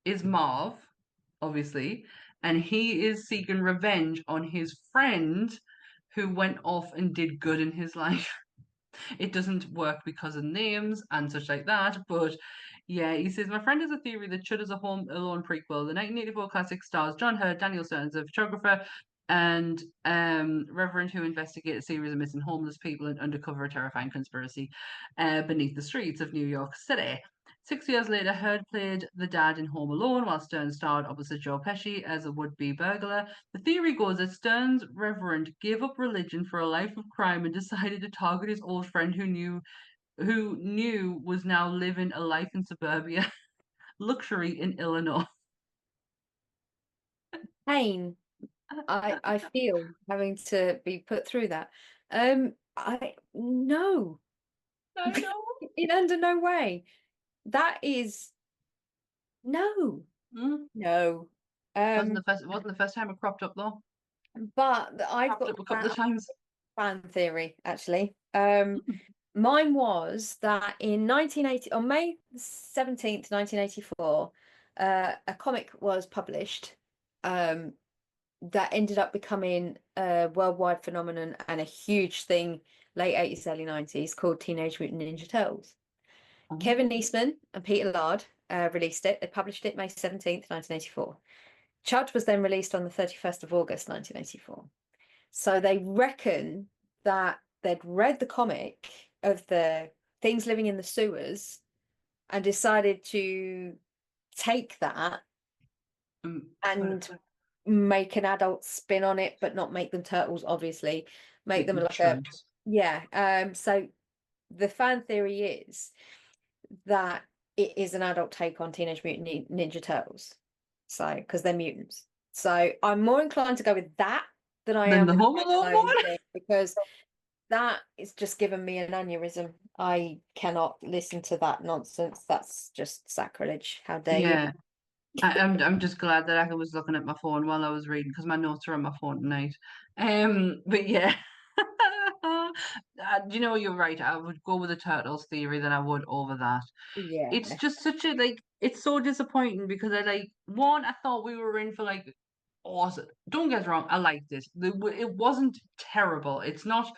is Marv, obviously, and he is seeking revenge on his friend who went off and did good in his life. It doesn't work because of names and such like that, but yeah, he says, my friend has a theory that Chud is a Home Alone prequel. The 1984 classic stars John Hurt, Daniel Stearns, a photographer, and Reverend who investigate a series of missing homeless people and uncover a terrifying conspiracy beneath the streets of New York City. 6 years later, Hurd played the dad in Home Alone, while Stearns starred opposite Joe Pesci as a would-be burglar. The theory goes that Stearns' Reverend gave up religion for a life of crime and decided to target his old friend who knew was now living a life in suburbia luxury in Illinois. Pain. I feel having to be put through that. I no, I know. in under no way. That is no, no. Wasn't the first time it cropped up though. But I've Cropped got up a couple of times. fan theory actually. Mine was that in 1980, on May 17th, 1984, a comic was published that ended up becoming a worldwide phenomenon and a huge thing late 80s, early 90s called Teenage Mutant Ninja Turtles. Oh. Kevin Eastman and Peter Laird released it. They published it May 17th, 1984. C.H.U.D.s was then released on the 31st of August, 1984. So they reckon that they'd read the comic of the things living in the sewers and decided to take that and make an adult spin on it, but not make them turtles, obviously. Make them like Chud. So the fan theory is that it is an adult take on Teenage Mutant Ninja Turtles. So, because they're mutants. So I'm more inclined to go with that than I am the with Home Alone one? thing, because that is just given me an aneurysm. I cannot listen to that nonsense. That's just sacrilege. How dare you? Yeah. I'm just glad that I was looking at my phone while I was reading because my notes are on my phone tonight. But yeah. You're right. I would go with the turtles theory than I would over that. Yeah. It's just such a it's so disappointing because I thought we were in for awesome. Don't get us wrong, I liked it. It wasn't terrible. It's not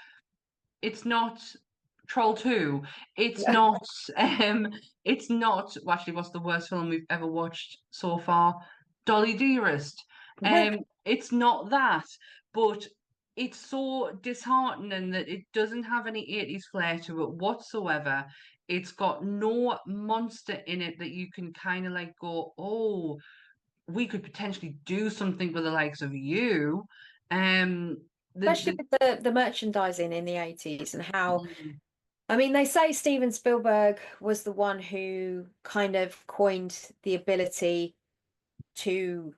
Troll 2, it's Yeah. not it's not well, actually what's the worst film we've ever watched so far? Dolly Dearest. It's not that, but it's so disheartening that it doesn't have any 80s flair to it whatsoever. It's got no monster in it that you can kind of like go, oh, we could potentially do something with the likes of you. Um, Especially the with the merchandising in the 80s and how, mm, I mean, they say Steven Spielberg was the one who kind of coined the ability to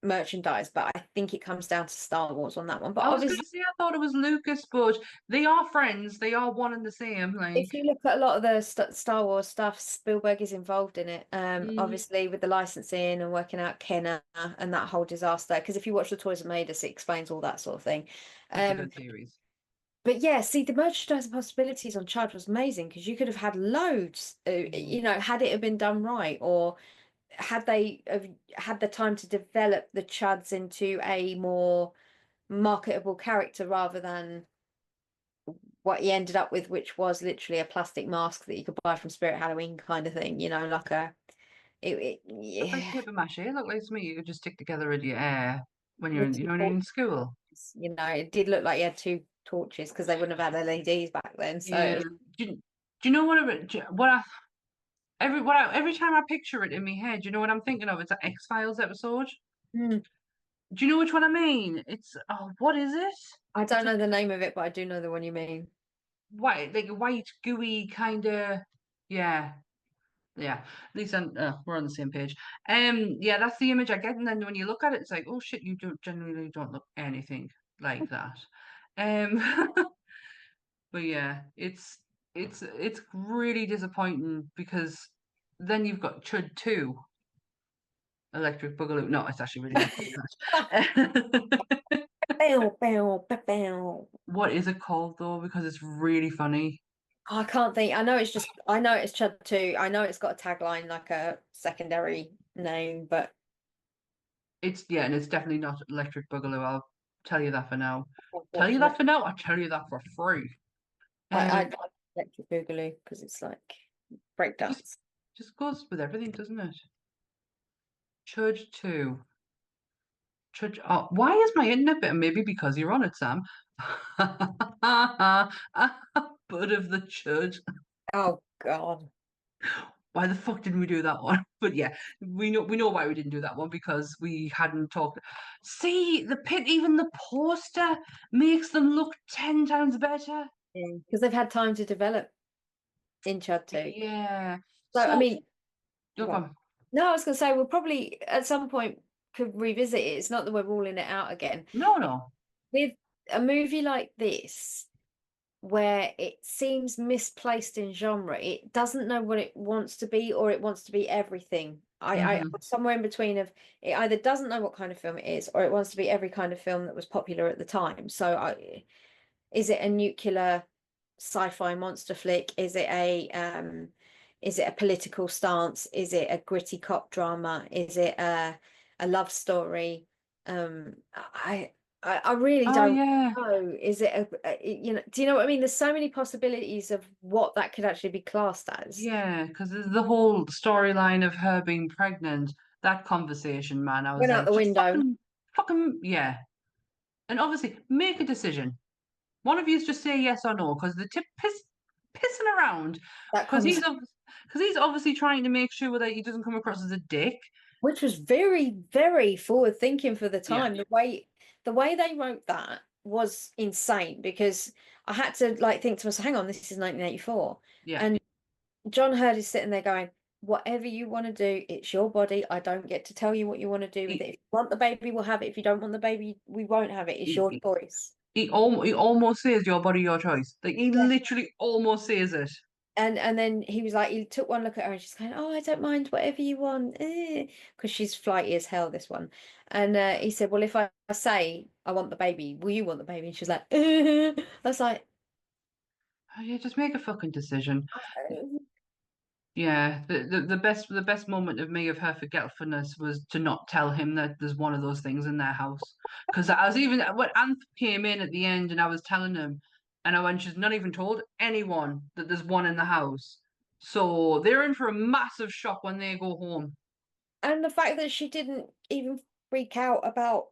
merchandise, but I think it comes down to Star Wars on that one. But I was going obviously, to say I thought it was Lucas, but they are friends. They are one and the same. Like, if you look at a lot of the Star Wars stuff, Spielberg is involved in it. mm, Obviously with the licensing and working out Kenner and that whole disaster. Because if you watch The Toys That Made Us, it explains all that sort of thing. it's a good series. But yeah, see, the merchandising possibilities on Chud was amazing because you could have had loads, Mm. you know, had it have been done right, or had they have had the time to develop the Chuds into a more marketable character rather than what he ended up with, which was literally a plastic mask that you could buy from Spirit Halloween kind of thing, you know, like Look like yeah, paper mache. Look like something you could just stick together in your when you're with in, two when you're in torches, school. you know, it did look like he had two torches because they wouldn't have had LEDs back then. So Yeah. Do you know what? What I every time I picture it in my head, do you know what I'm thinking of? It's an X-Files episode. Hmm. Do you know which one I mean? It's oh, what is it? I It's don't a know the name of it, but I do know the one you mean. white, like a white, gooey kind of. Yeah, yeah. At least we're on the same page. Yeah, that's the image I get, and then when you look at it, it's like, oh shit, you don't generally don't look anything like that. Um, but yeah, it's really disappointing because then you've got Chud 2, Electric Boogaloo. No, it's actually really not called that. Bow, bow, bow, bow. What is it called though? Because it's really funny. I can't think. I know it's Chud 2. I know it's got a tagline like a secondary name, but It's yeah, and it's definitely not Electric Boogaloo. I'll tell you that for now. Tell you that unfortunately, for now. I'll tell you that for free. I Um, electric boogaloo because it's like just breakdance. just goes with everything, doesn't it? Chudge 2. Chudge. Oh, why is my internet bit? Maybe because you're on it, Sam. Bud of the Chudge. Oh God. Why the fuck didn't we do that one? But yeah, we know why we didn't do that one because we hadn't talked. See, the pit, even the poster makes them look 10 times better. Because they've had time to develop in Chud 2. Yeah. So I So, mean, look well, on. no, I was gonna say we'll probably at some point could revisit it. It's not that we're ruling it out again. No, no. With a movie like this, where it seems misplaced in genre. It doesn't know what it wants to be, or it wants to be everything. I'm Hmm. somewhere in between of it either doesn't know what kind of film it is, or it wants to be every kind of film that was popular at the time. So is it a nuclear sci-fi monster flick? Is it a political stance? Is it a gritty cop drama? Is it a love story? I really Oh, don't yeah. know. Is it you know, do you know what I mean? There's so many possibilities of what that could actually be classed as. Yeah, because the whole storyline of her being pregnant, that conversation, man, I was Went out like, the just window. fucking, yeah. And obviously, make a decision. One of you just say yes or no, because the tip pissing around, That because conversation, he's obviously trying to make sure that he doesn't come across as a dick. which was very, very forward thinking for the Yeah, time. The way they wrote that was insane because I had to like think to myself, hang on, this is 1984. yeah. And John Hurd is sitting there going, whatever you want to do, it's your body. I don't get to tell you what you want to do with it. If He, you want the baby, we'll have it. If you don't want the baby, we won't have it. It's your he, choice. he almost says your body, your choice. Like he Yeah. literally almost says it. And then he was like, he took one look at her and she's going, oh, I don't mind whatever you want, because she's flighty as hell, this one. And he said, well, if I say I want the baby, will you want the baby? And she's like, I was like, Oh, yeah, just make a fucking decision. "Oh." Yeah, the best moment of me of her forgetfulness was to not tell him that there's one of those things in their house. Because I was even when Anth came in at the end and I was telling him, and she's not even told anyone that there's one in the house. So they're in for a massive shock when they go home. And the fact that she didn't even freak out about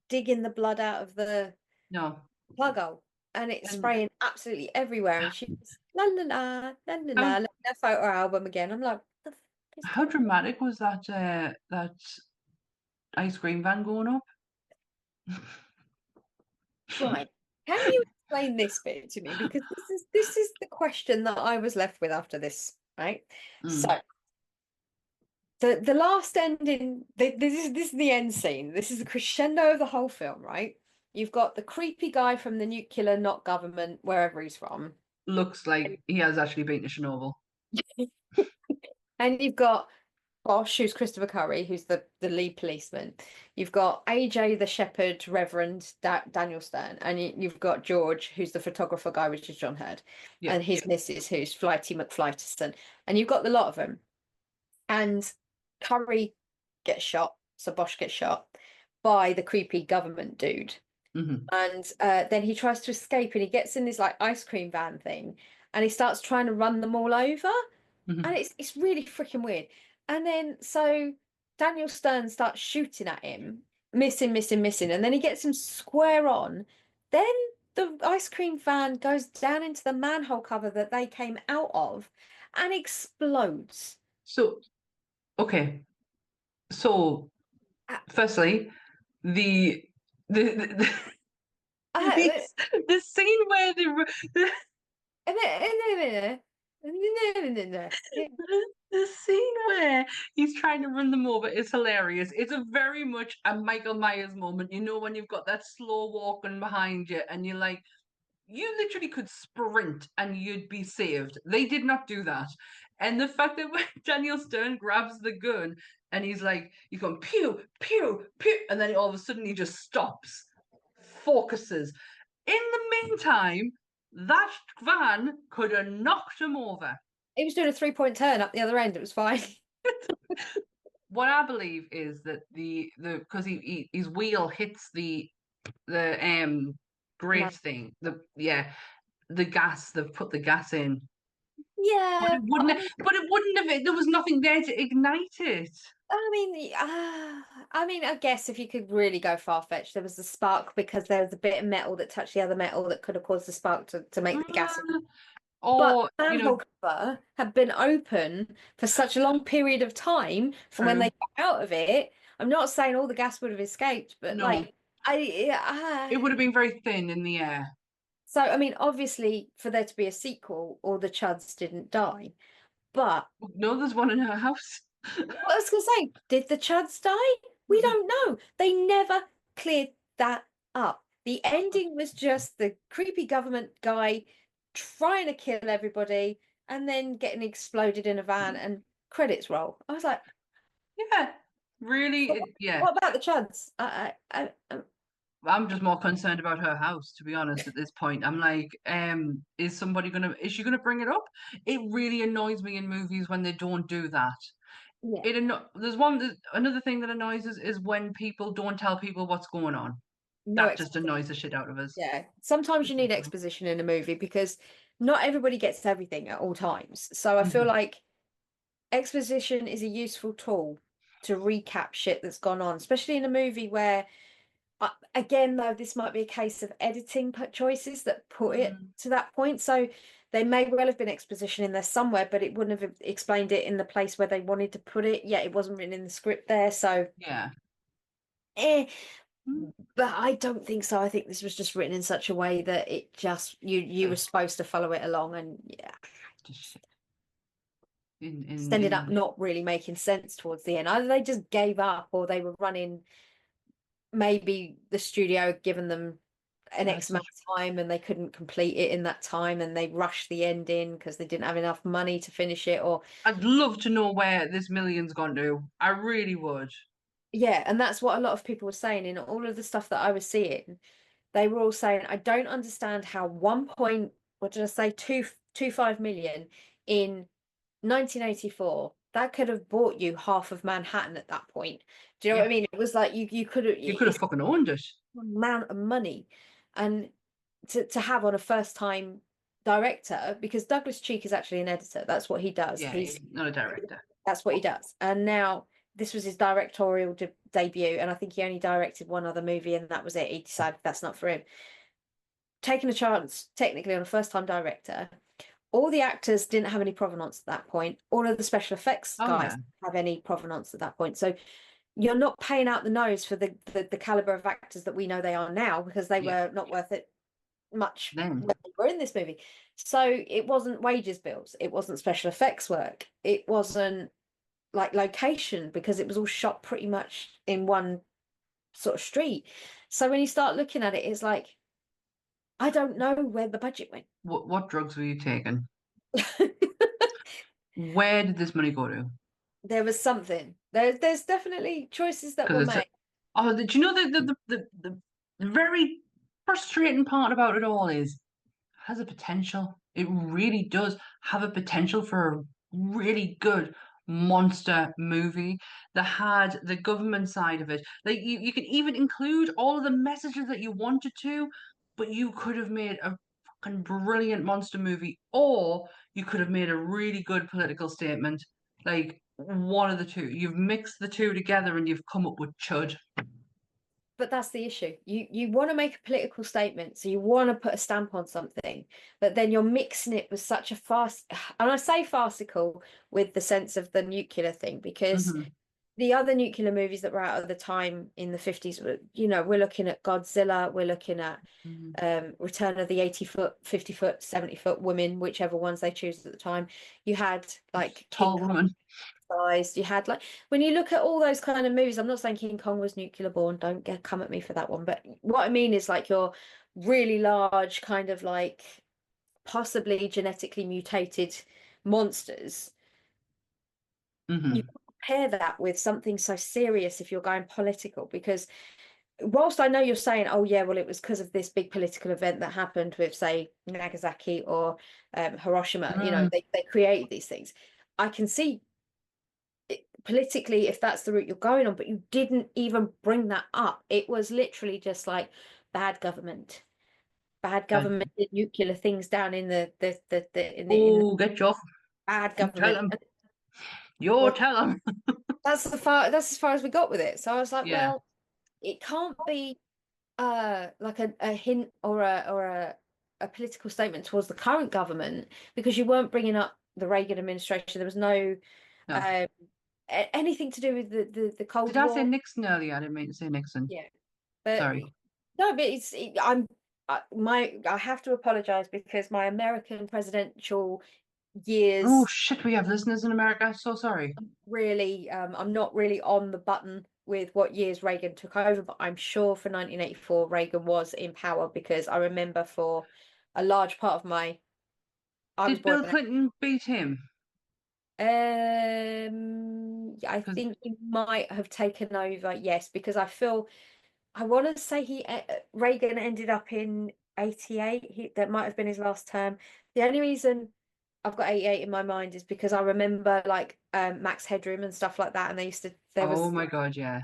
digging the blood out of the No. plug hole and it's And spraying absolutely everywhere. And she's la la la la la la, looking at her photo album again. I'm like, the f is how dramatic was that ice cream van going up? right? Can you explain this bit to me? Because this is the question that I was left with after this, right? So the last ending, this is the end scene. This is the crescendo of the whole film, right? You've got the creepy guy from the nuclear, not government, wherever he's from. Looks like he has actually been to Chernobyl. And you've got Bosch, who's Christopher Curry, who's the lead policeman. You've got AJ, the shepherd, Reverend Daniel Stern, and you've got George, who's the photographer guy, which is John Hurd, and his missus, who's Flighty McFlighterson. And you've got the lot of them. And Curry gets shot, so Bosch gets shot by the creepy government dude. And then he tries to escape and he gets in this like ice cream van thing and he starts trying to run them all over. And it's really freaking weird. And then so Daniel Stern starts shooting at him, missing. And then he gets him square on. Then the ice cream van goes down into the manhole cover that they came out of and explodes. So, okay. So, firstly, the scene where the scene where he's trying to run them over is hilarious. It's a very much a Michael Myers moment. You know, when you've got that slow walking behind you and you're like, you literally could sprint and you'd be saved. They did not do that. And the fact that when Daniel Stern grabs the gun and he's going pew, pew, pew, and then all of a sudden he just stops, focuses. In the meantime, that van could have knocked him over. He was doing a 3-point turn up the other end. It was fine. What I believe is that because his wheel hits the grate thing. The gas, they've put the gas in. Yeah, but it wouldn't have. There was nothing there to ignite it. I mean, I guess if you could really go far-fetched, there was a spark because there was a bit of metal that touched the other metal that could have caused the spark to make the gas. Or but the manhole cover had been open for such a long period of time from when they got out of it. I'm not saying all the gas would have escaped, but it would have been very thin in the air. So, I mean, obviously, for there to be a sequel, all the C.H.U.D.s didn't die. But no, there's one in her house. I was going to say, did the C.H.U.D.s die? We don't know. They never cleared that up. The ending was just the creepy government guy trying to kill everybody and then getting exploded in a van and credits roll. I was like, yeah, really, What about the C.H.U.D.s? I'm just more concerned about her house, to be honest, at this point. I'm like, is she gonna bring it up? It really annoys me in movies when they don't do that. Yeah. Another thing that annoys us is when people don't tell people what's going on. That just annoys the shit out of us. Yeah. Sometimes you need exposition in a movie because not everybody gets everything at all times. So I feel like exposition is a useful tool to recap shit that's gone on, especially in a movie where again, though, this might be a case of editing choices that put it to that point. So there may well have been exposition in there somewhere, but it wouldn't have explained it in the place where they wanted to put it. Yet it wasn't written in the script there. So yeah. But I don't think so. I think this was just written in such a way that it just you were supposed to follow it along, and ended up not really making sense towards the end. Either they just gave up, or they were running. Maybe the studio had given them an X amount of time and they couldn't complete it in that time and they rushed the ending because they didn't have enough money to finish it. Or I'd love to know where this million's gone to. I really would. Yeah, and that's what a lot of people were saying in all of the stuff that I was seeing. They were all saying, I don't understand how 2.25 million in 1984 that could have bought you half of Manhattan at that point. Do you know what I mean? It was like you could have fucking owned it. Amount of money, and to have on a first time director, because Douglas Cheek is actually an editor. That's what he does. Yeah, he's not a director. That's what he does. And now this was his directorial debut, and I think he only directed one other movie, and that was it. He decided that's not for him. Taking a chance, technically, on a first-time director. All the actors didn't have any provenance at that point. All of the special effects guys have any provenance at that point. So you're not paying out the nose for the caliber of actors that we know they are now, because they were not worth it much when they were in this movie. So it wasn't wages bills, it wasn't special effects work, it wasn't like location, because it was all shot pretty much in one sort of street. So when you start looking at it, it's like, I don't know where the budget went. What drugs were you taking? Where did this money go to? There was something. There's definitely choices that were made. Did you know the very frustrating part about it all is, it has a potential. It really does have a potential for a really good monster movie that had the government side of it. Like you can even include all of the messages that you wanted to, but you could have made a fucking brilliant monster movie, or you could have made a really good political statement. Like one of the two. You've mixed the two together and you've come up with Chud. But that's the issue. You want to make a political statement, so you want to put a stamp on something, but then you're mixing it with such a and I say farcical with the sense of the nuclear thing, because the other nuclear movies that were out at the time in the 50s were, we're looking at Godzilla, we're looking at Return of the 80-foot, 50-foot, 70-foot women, whichever ones they choose at the time. You had like Tall woman. You had like, when you look at all those kind of movies, I'm not saying King Kong was nuclear born, don't come at me for that one, but what I mean is like your really large kind of like possibly genetically mutated monsters. You compare that with something so serious if you're going political, because whilst I know you're saying, oh yeah, well, it was because of this big political event that happened with, say, Nagasaki or Hiroshima, they created these things. I can see politically if that's the route you're going on, but you didn't even bring that up. It was literally just like bad government did nuclear things down in the get your bad government. Tell them. That's as far as we got with it. So I was like, well, it can't be like a hint or a political statement towards the current government, because you weren't bringing up the Reagan administration. There was no. Anything to do with the Cold War. Did I say Nixon earlier? I didn't mean to say Nixon. Yeah, but sorry. No, but I have to apologize, because my American presidential years. Oh shit, we have listeners in America. So sorry. Really, I'm not really on the button with what years Reagan took over, but I'm sure for 1984 Reagan was in power, because I remember for a large part of my. Did Bill Clinton beat him? I think he might have taken over, yes, because I want to say Reagan ended up in 88. That might have been his last term. The only reason I've got 88 in my mind is because I remember like Max Headroom and stuff like that, and oh my god, yeah.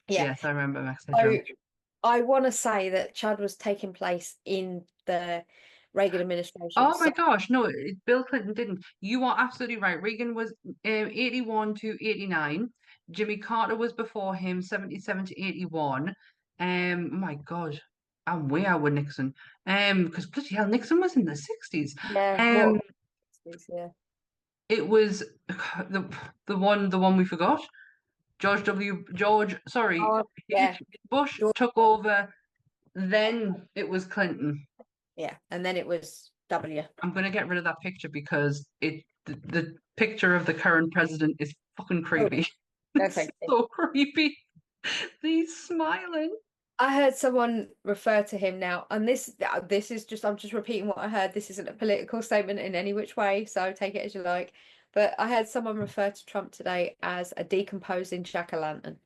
Yes, I remember Max Headroom. So I want to say that C.H.U.D. was taking place in the Reagan administration. Oh my gosh, no, Bill Clinton didn't. You are absolutely right. Reagan was 81 to 89. Jimmy Carter was before him, 77 to 81. My God, I'm way out with Nixon. Because bloody hell, Nixon was in the 60s. Yeah. It was the one we forgot. Bush took over. Then it was Clinton. Yeah, and then it was W. I'm gonna get rid of that picture because the picture of the current president is fucking creepy. It's so creepy. He's smiling. I heard someone refer to him now, and this is just, I'm just repeating what I heard. This isn't a political statement in any which way, so take it as you like. But I heard someone refer to Trump today as a decomposing jack-o'-lantern.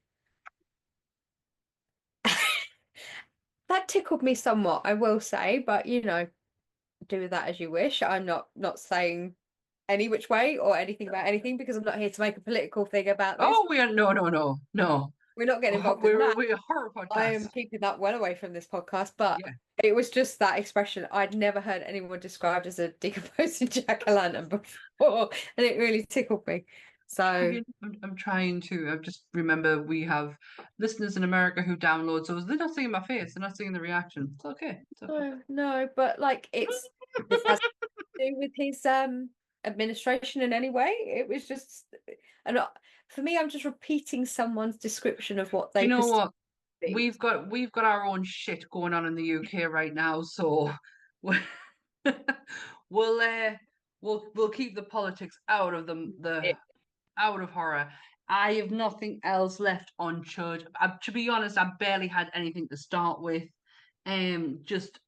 That tickled me somewhat, I will say, but do with that as you wish. I'm not saying any which way or anything about anything, because I'm not here to make a political thing about this. Oh, we are no. we're not getting involved in that. We're a horror I podcast. am keeping that well away from this podcast, but Yeah. it was just that expression. I'd never heard anyone described as a decomposing jack-o'-lantern before, and it really tickled me. So I'm trying to. I just remember we have listeners in America who download, so they're not seeing my face, they're not seeing the reaction. It's okay. It's okay. no, but like this has to do with his administration in any way. It was just, and for me, I'm just repeating someone's description of what Do they you know perceive what? to be. We've got our own shit going on in the UK right now, so we'll we'll keep the politics out of the It, out of horror. I have nothing else left on C.H.U.D. To be honest, I barely had anything to start with. Just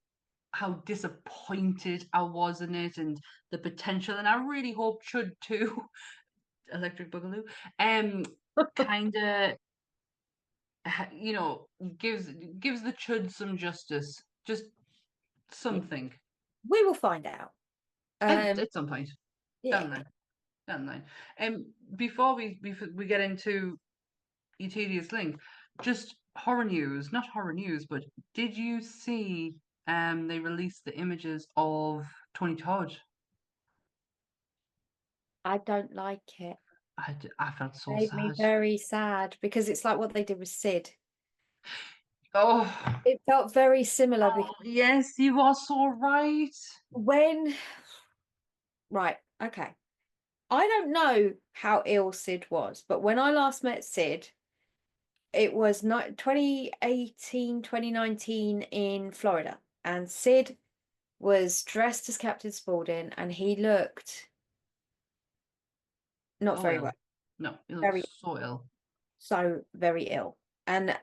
how disappointed I was in it and the potential, and I really hope C.H.U.D. 2, Electric Boogaloo, kind of, you know, gives the C.H.U.D. some justice, just something we will find out. at some point Yeah. down the line. Down the line. Before we get into your tedious link, just horror news, not horror news, but did you see they released the images of Tony Todd? I don't like it. I felt so Made me sad. very sad because it's like what they did with Sid. Oh, It felt very similar because yes, you are so right. when, right, okay. I don't know how ill Sid was, but when I last met Sid, it was not 2018, 2019 in Florida, and Sid was dressed as Captain Spaulding, and he looked not So very ill. well, No, you look very so ill. so very ill. And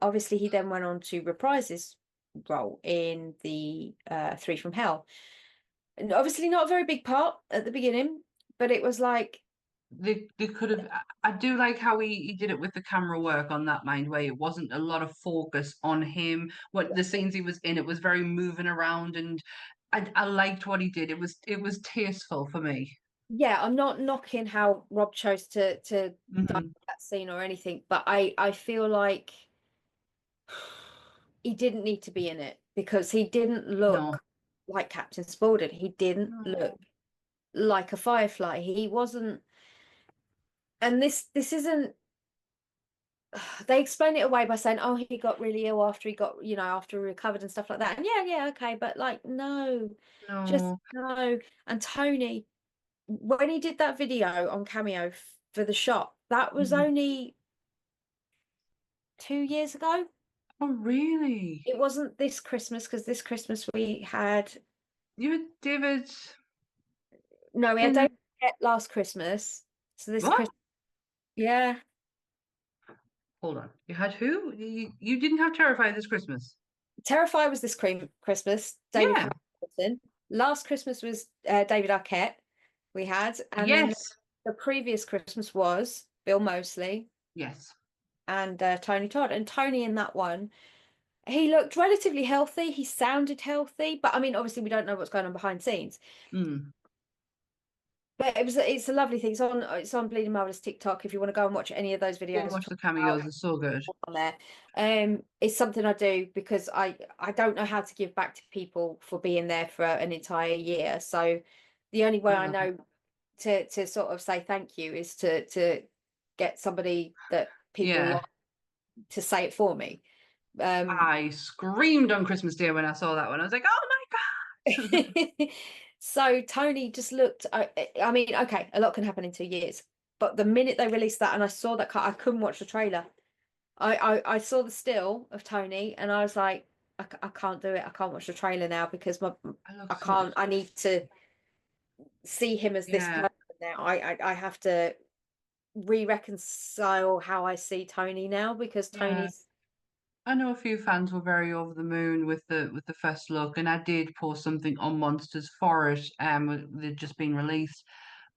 obviously he then went on to reprise his role in the Three from Hell. And obviously not a very big part at the beginning, but it was like, They could have. I do like how he did it with the camera work on that Mind Way. It wasn't a lot of focus on him. What the scenes he was in, it was very moving around, and I liked what he did. It was tasteful for me. yeah, I'm not knocking how Rob chose to direct Hmm. that scene or anything, but I feel like he didn't need to be in it because he didn't No, look like Captain Spaulding. He didn't look no, like a Firefly. He wasn't, and this isn't. They explain it away by saying, "Oh, he got really ill after he got, after he recovered and stuff like that." And yeah, okay, but like, no, just no. no. And Tony, when he did that video on Cameo for the shop, that was Mhm. only 2 years ago. Oh, really? It wasn't this Christmas because this Christmas we had You had David. no, we had Ken- David last Christmas. So this What? Christmas, yeah, Hold on. You had who? You didn't have Terrified this Christmas. Terrifier was this Christmas. David Yeah. Hamilton. Last Christmas was David Arquette we had, and then Yes. the previous Christmas was Bill Moseley Yes. and Tony Todd. And Tony in that one, he looked relatively healthy. He sounded healthy, but I mean, obviously, we don't know what's going on behind scenes. Mm. But it's a lovely thing. It's on Bleeding Marvelous TikTok if you want to go and watch any of those Go videos watch the cameos. It's so good. on there. It's something I do because I don't know how to give back to people for being there for an entire year. So the only way I love it. know to sort of say thank you is to get somebody that people Yeah. like to say it for me. I screamed on Christmas Day when I saw that one. I was like, oh my God. So Tony just looked. I mean, okay, a lot can happen in 2 years, but the minute they released that and I saw that cut, I couldn't watch the trailer. I saw the still of Tony and I was like, I can't do it. I can't watch the trailer now because I I look so. can't. I need to see him as this Yeah. person now. I have to re-reconcile how I see Tony now because Yeah. Tony's I know a few fans were very over the moon with the first look, and I did post something on Monsters for it. They'd just been released,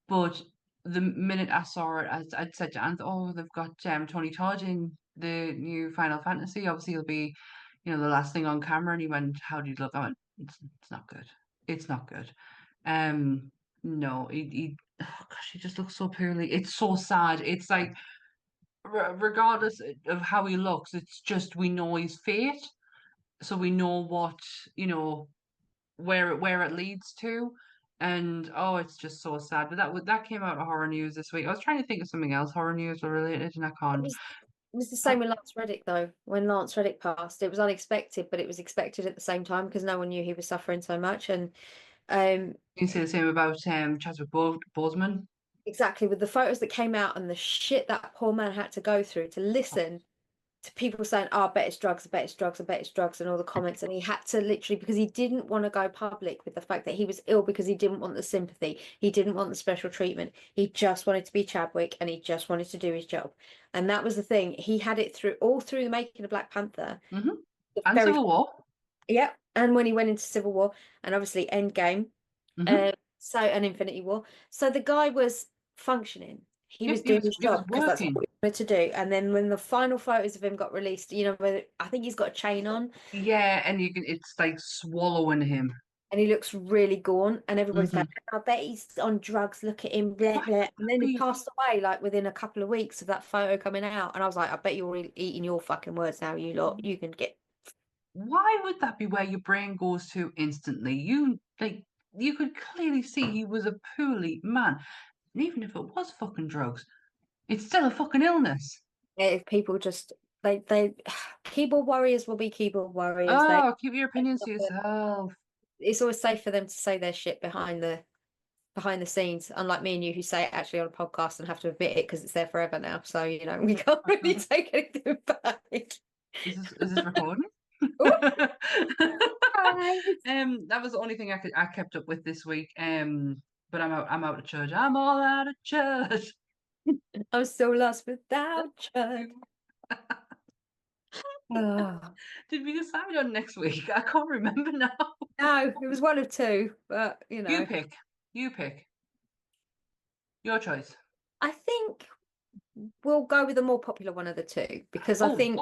but the minute I saw it, I'd said to Ant, "Oh, they've got Tony Todd in the new Final Fantasy. Obviously, it'll be, the last thing on camera." And he went, "How do you look?" I went, "It's not good. It's not good." No, he oh gosh, he just looks so poorly. It's so sad. It's like regardless of how he looks, it's just we know his fate, so we know what where it leads to. And oh, it's just so sad. But that came out of horror news this week. I was trying to think of something else horror news related, and I It can't. was it was the same with Lance Reddick though. When Lance Reddick passed, it was unexpected, but it was expected at the same time because no one knew he was suffering so much. And um, You can say the same about Chadwick Boseman. exactly with the photos that came out and the shit that poor man had to go through to listen to people saying, "Oh, I bet it's drugs, I bet it's drugs, I bet it's drugs," and all the comments, and he had to literally because he didn't want to go public with the fact that he was ill because he didn't want the sympathy, he didn't want the special treatment, he just wanted to be Chadwick and he just wanted to do his job, and that was the thing. He had it through all through the making of Black Panther, Mm-hmm. the And very Civil War. yeah, and when he went into Civil War, and obviously Endgame, Mm-hmm. so and Infinity War, so the guy was functioning. He Yep, was doing his he was job because that's what working. he wanted to do. And then when the final photos of him got released, where I think he's got a chain on Yeah, and it's like swallowing him. and he looks really gaunt, and everybody's Mm-hmm. going, "I bet he's on drugs. Look at him, blah, Why blah." And then he be passed away like within a couple of weeks of that photo coming out. And I was like, I bet you're really eating your fucking words now, you lot. You can get why would that be where your brain goes to instantly? You could clearly see he was a poorly man. And even if it was fucking drugs, it's still a fucking illness. if people just they keyboard warriors will be keyboard warriors. Oh, keep your opinions to yourself. It's always safe for them to say their shit behind the scenes, unlike me and you who say it actually on a podcast and have to admit it because it's there forever now. So we can't really take anything back. Is this recording? Oh, guys. That was the only thing I kept up with this week. But I'm out of church. I'm all out of church. I'm still lost without you. Oh, Did we decide on next week? I can't remember now. no, it was one of two, but You pick. You pick. Your choice. I think we'll go with the more popular one of the two because I Oh, think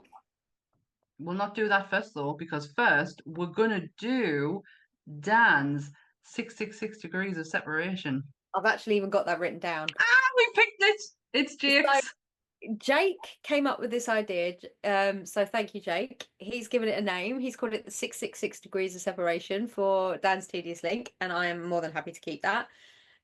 we'll not do that first though, because first we're gonna do Dan's 666 degrees of separation. I've actually even got that written down. We picked it. It's Jake's. So Jake came up with this idea. So thank you, Jake. He's given it a name. He's called it the 666 degrees of separation for Dan's Tedious Link, and I am more than happy to keep that.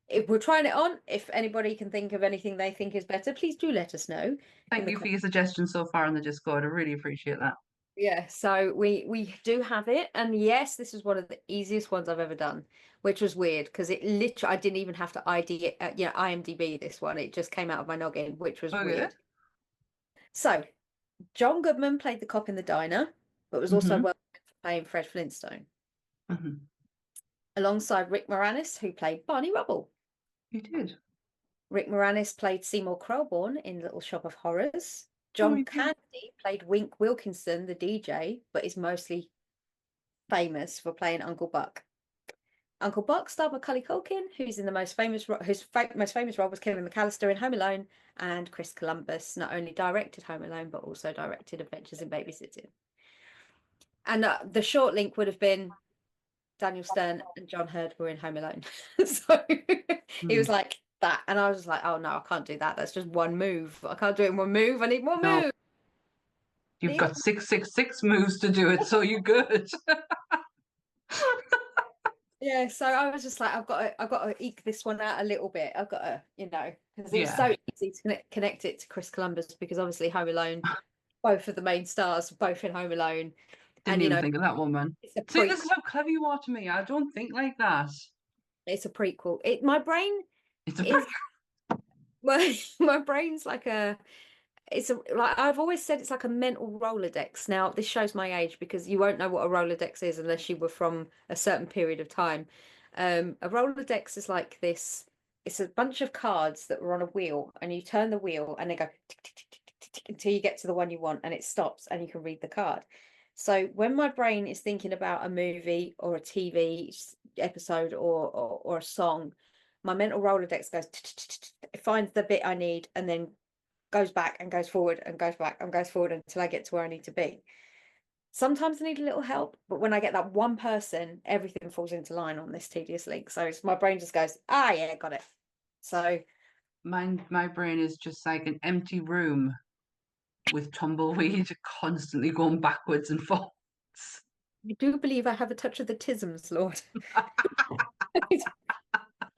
If we're trying it on, if anybody can think of anything they think is better, please do let us know. Thank you for your suggestions so far in the Discord. I really appreciate that. Yeah, so we do have it, and yes, this is one of the easiest ones I've ever done, which was weird because it literally I didn't even have to ID it, IMDb this one. It just came out of my noggin, which was weird. So John Goodman played the cop in the diner, but was also well known for playing Fred Flintstone, alongside Rick Moranis, who played Barney Rubble. He did. Rick Moranis played Seymour Krelborn in Little Shop of Horrors. John Candy played Wink Wilkinson, the DJ, but is mostly famous for playing Uncle Buck. Uncle Buck starred Macaulay Culkin, whose most famous role was Kevin McAllister in Home Alone, and Chris Columbus not only directed Home Alone but also directed Adventures in Babysitting. And the short link would have been Daniel Stern and John Hurd were in Home Alone. So he was like that, and I was like, oh no, I can't do that. That's just one move. I can't do it in one move. I need more moves. You've got 666 moves to do it, so you're good. Yeah, so I was just like, I've got to eke this one out a little bit. I've got to, because it was so easy to connect it to Chris Columbus because obviously Home Alone, both of the main stars, both in Home Alone. Didn't even think of that woman. See, this is how clever you are to me. I don't think like that. It's a prequel. My brain is my brain's like I've always said it's like a mental Rolodex. Now this shows my age because you won't know what a Rolodex is unless you were from a certain period of time. A Rolodex is like this. It's a bunch of cards that were on a wheel, and you turn the wheel and they go tick, tick, tick, tick, tick, tick, until you get to the one you want, and it stops and you can read the card. So when my brain is thinking about a movie or a TV episode or a song, my mental Rolodex goes, it finds the bit I need and then goes back and goes forward and goes back and goes forward until I get to where I need to be. Sometimes I need a little help, but when I get that one person, everything falls into line on this Tedious Link. So my brain just goes, yeah, got it. So my brain is just like an empty room with tumbleweed constantly going backwards and forwards. I do believe I have a touch of the tisms, Lord. I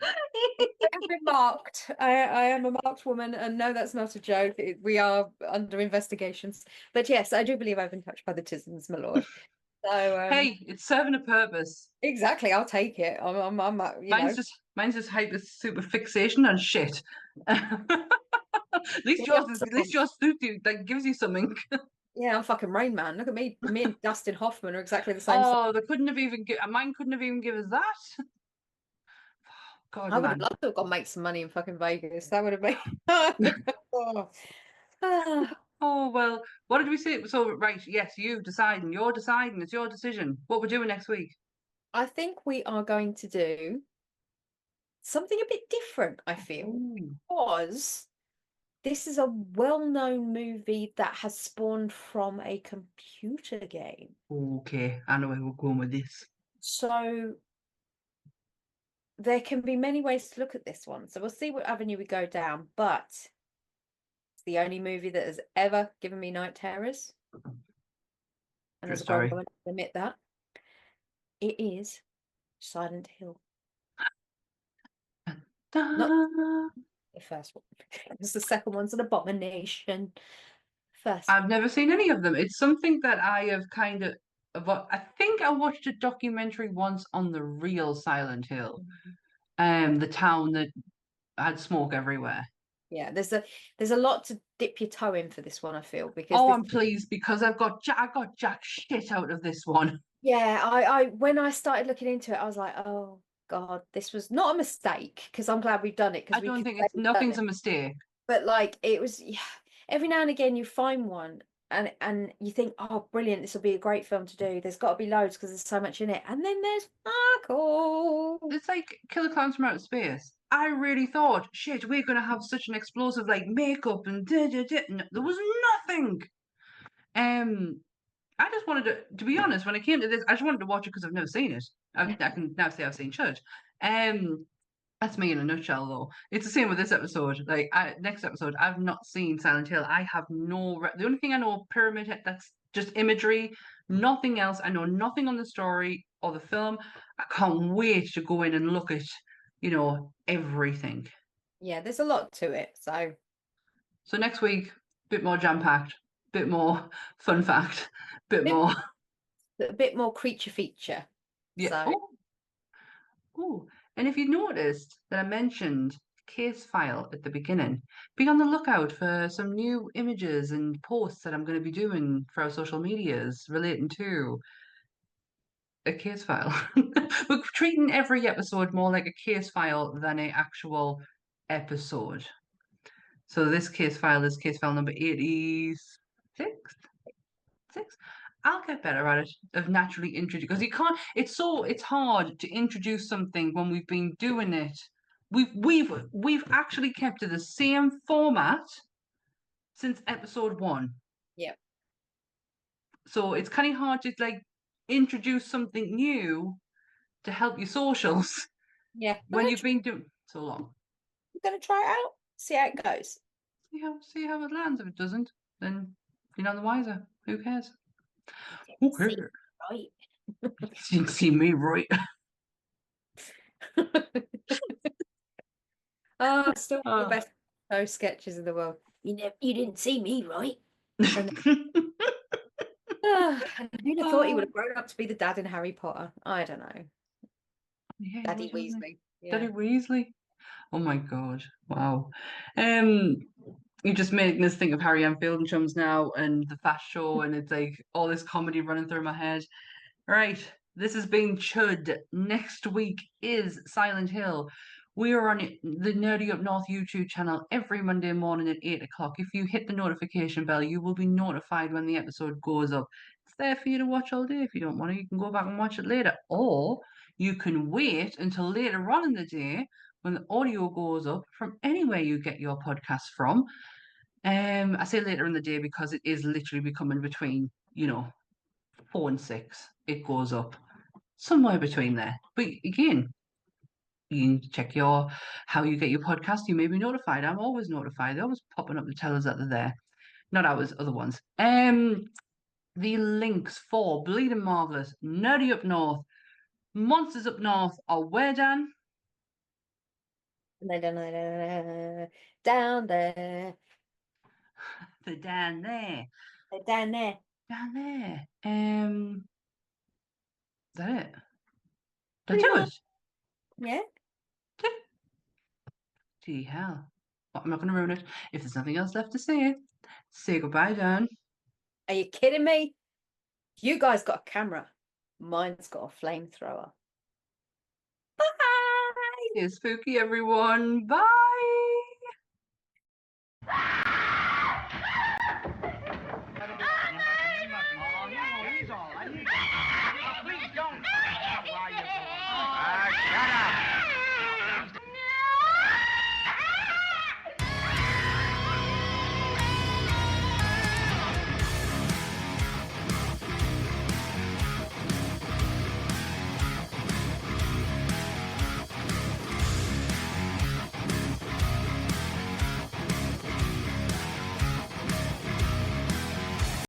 have been marked. I am a marked woman, and no, that's not a joke. We are under investigations. But yes, I do believe I've been touched by the tisms, my lord. So Hey, it's serving a purpose. exactly, I'll take it. I'm you know. Mine's just hyper super fixation on shit. At least yours is at least yours suits you, that gives you something. Yeah, I'm fucking Rain Man. Look at me. Me and Dustin Hoffman are exactly the same. Oh, they couldn't have even mine couldn't have even given us that. God, I would have man. loved to have gone make some money in fucking Vegas. That would have been. Oh. Ah. Oh well, what did we say? So right, yes, you're deciding, it's your decision. What we're doing next week. I think we are going to do something a bit different, I feel, Ooh. because this is a well-known movie that has spawned from a computer game. Okay, I know where we're going with this. So there can be many ways to look at this one. So we'll see what avenue we go down, but it's the only movie that has ever given me night terrors. And as a grown woman, I admit that. It is Silent Hill. Not the first one. Because the second one's an abomination. First I've one. never seen any of them. It's something that I have kind of I think I watched a documentary once on the real Silent Hill. The town that had smoke everywhere. Yeah, there's a lot to dip your toe in for this one, I feel, because Oh, this I'm pleased because I got jack shit out of this one. yeah, I when I started looking into it, I was like, oh God, this was not a mistake, because I'm glad we've done it, I because we don't could think say it's we've done nothing's it. a mistake. But like it was, yeah, every now and again you find one and you think, oh brilliant, this will be a great film to do. There's got to be loads because there's so much in it. And then there's fuck all. It's like Killer Clowns from Outer Space. I really thought, shit, we're gonna have such an explosive like makeup and No, there was nothing. I just wanted to be honest, when it came to this, I just wanted to watch it because I've never seen it. I can now say I've seen C.H.U.D.s. That's me in a nutshell, though. It's the same with this episode. Next episode, I've not seen Silent Hill. I have the only thing I know, Pyramid, that's just imagery, nothing else. I know nothing on the story or the film. I can't wait to go in and look at, everything. Yeah, there's a lot to it. So next week, bit more jam-packed, bit more fun fact, bit Bit, more. a bit more creature feature. Yeah. So Oh, and if you noticed that I mentioned case file at the beginning, be on the lookout for some new images and posts that I'm going to be doing for our social medias relating to a case file. We're treating every episode more like a case file than an actual episode. So this case file is case file number 86. Six. I'll get better at it of naturally introduce because you can't. It's hard to introduce something when we've been doing it. We've actually kept to the same format since episode 1. yeah, So it's kind of hard to like introduce something new to help your socials yeah. when you've been doing so long. We're gonna try it out, see how it goes. See how it lands. If it doesn't, then you're none the wiser. Who cares? See, Okay. right. You didn't see me right. Oh, still the best show sketches in the world. You didn't see me, right? And who'd have thought he would have grown up to be the dad in Harry Potter? I don't know. Yeah, Daddy wasn't Weasley. he? Daddy Yeah. Weasley. Oh my God. Wow. You just made us think of Harry Enfield and Chums now and the Fast Show, and it's like all this comedy running through my head. Right. This has been Chud. Next week is Silent Hill. We are on the Nerdy Up North YouTube channel every Monday morning at 8 o'clock. If you hit the notification bell, you will be notified when the episode goes up. It's there for you to watch all day. If you don't want to, you can go back and watch it later. Or you can wait until later on in the day when the audio goes up from anywhere you get your podcast from. I say later in the day because it is literally becoming between, 4 and 6. It goes up somewhere between there. But again, you can check how you get your podcast. You may be notified. I'm always notified. They're always popping up to tell us that they're there. Not ours, other ones. The links for Bleeding Marvelous, Nerdy Up North, Monsters Up North are where, Dan? Down there. They're down there. They're down there. Down there. Is that it? Did I Pretty do much. it? Yeah. Gee hell. Well, I'm not going to ruin it. If there's nothing else left to say goodbye, Dan. Are you kidding me? You guys got a camera. Mine's got a flamethrower. Bye. Stay spooky, everyone. Bye.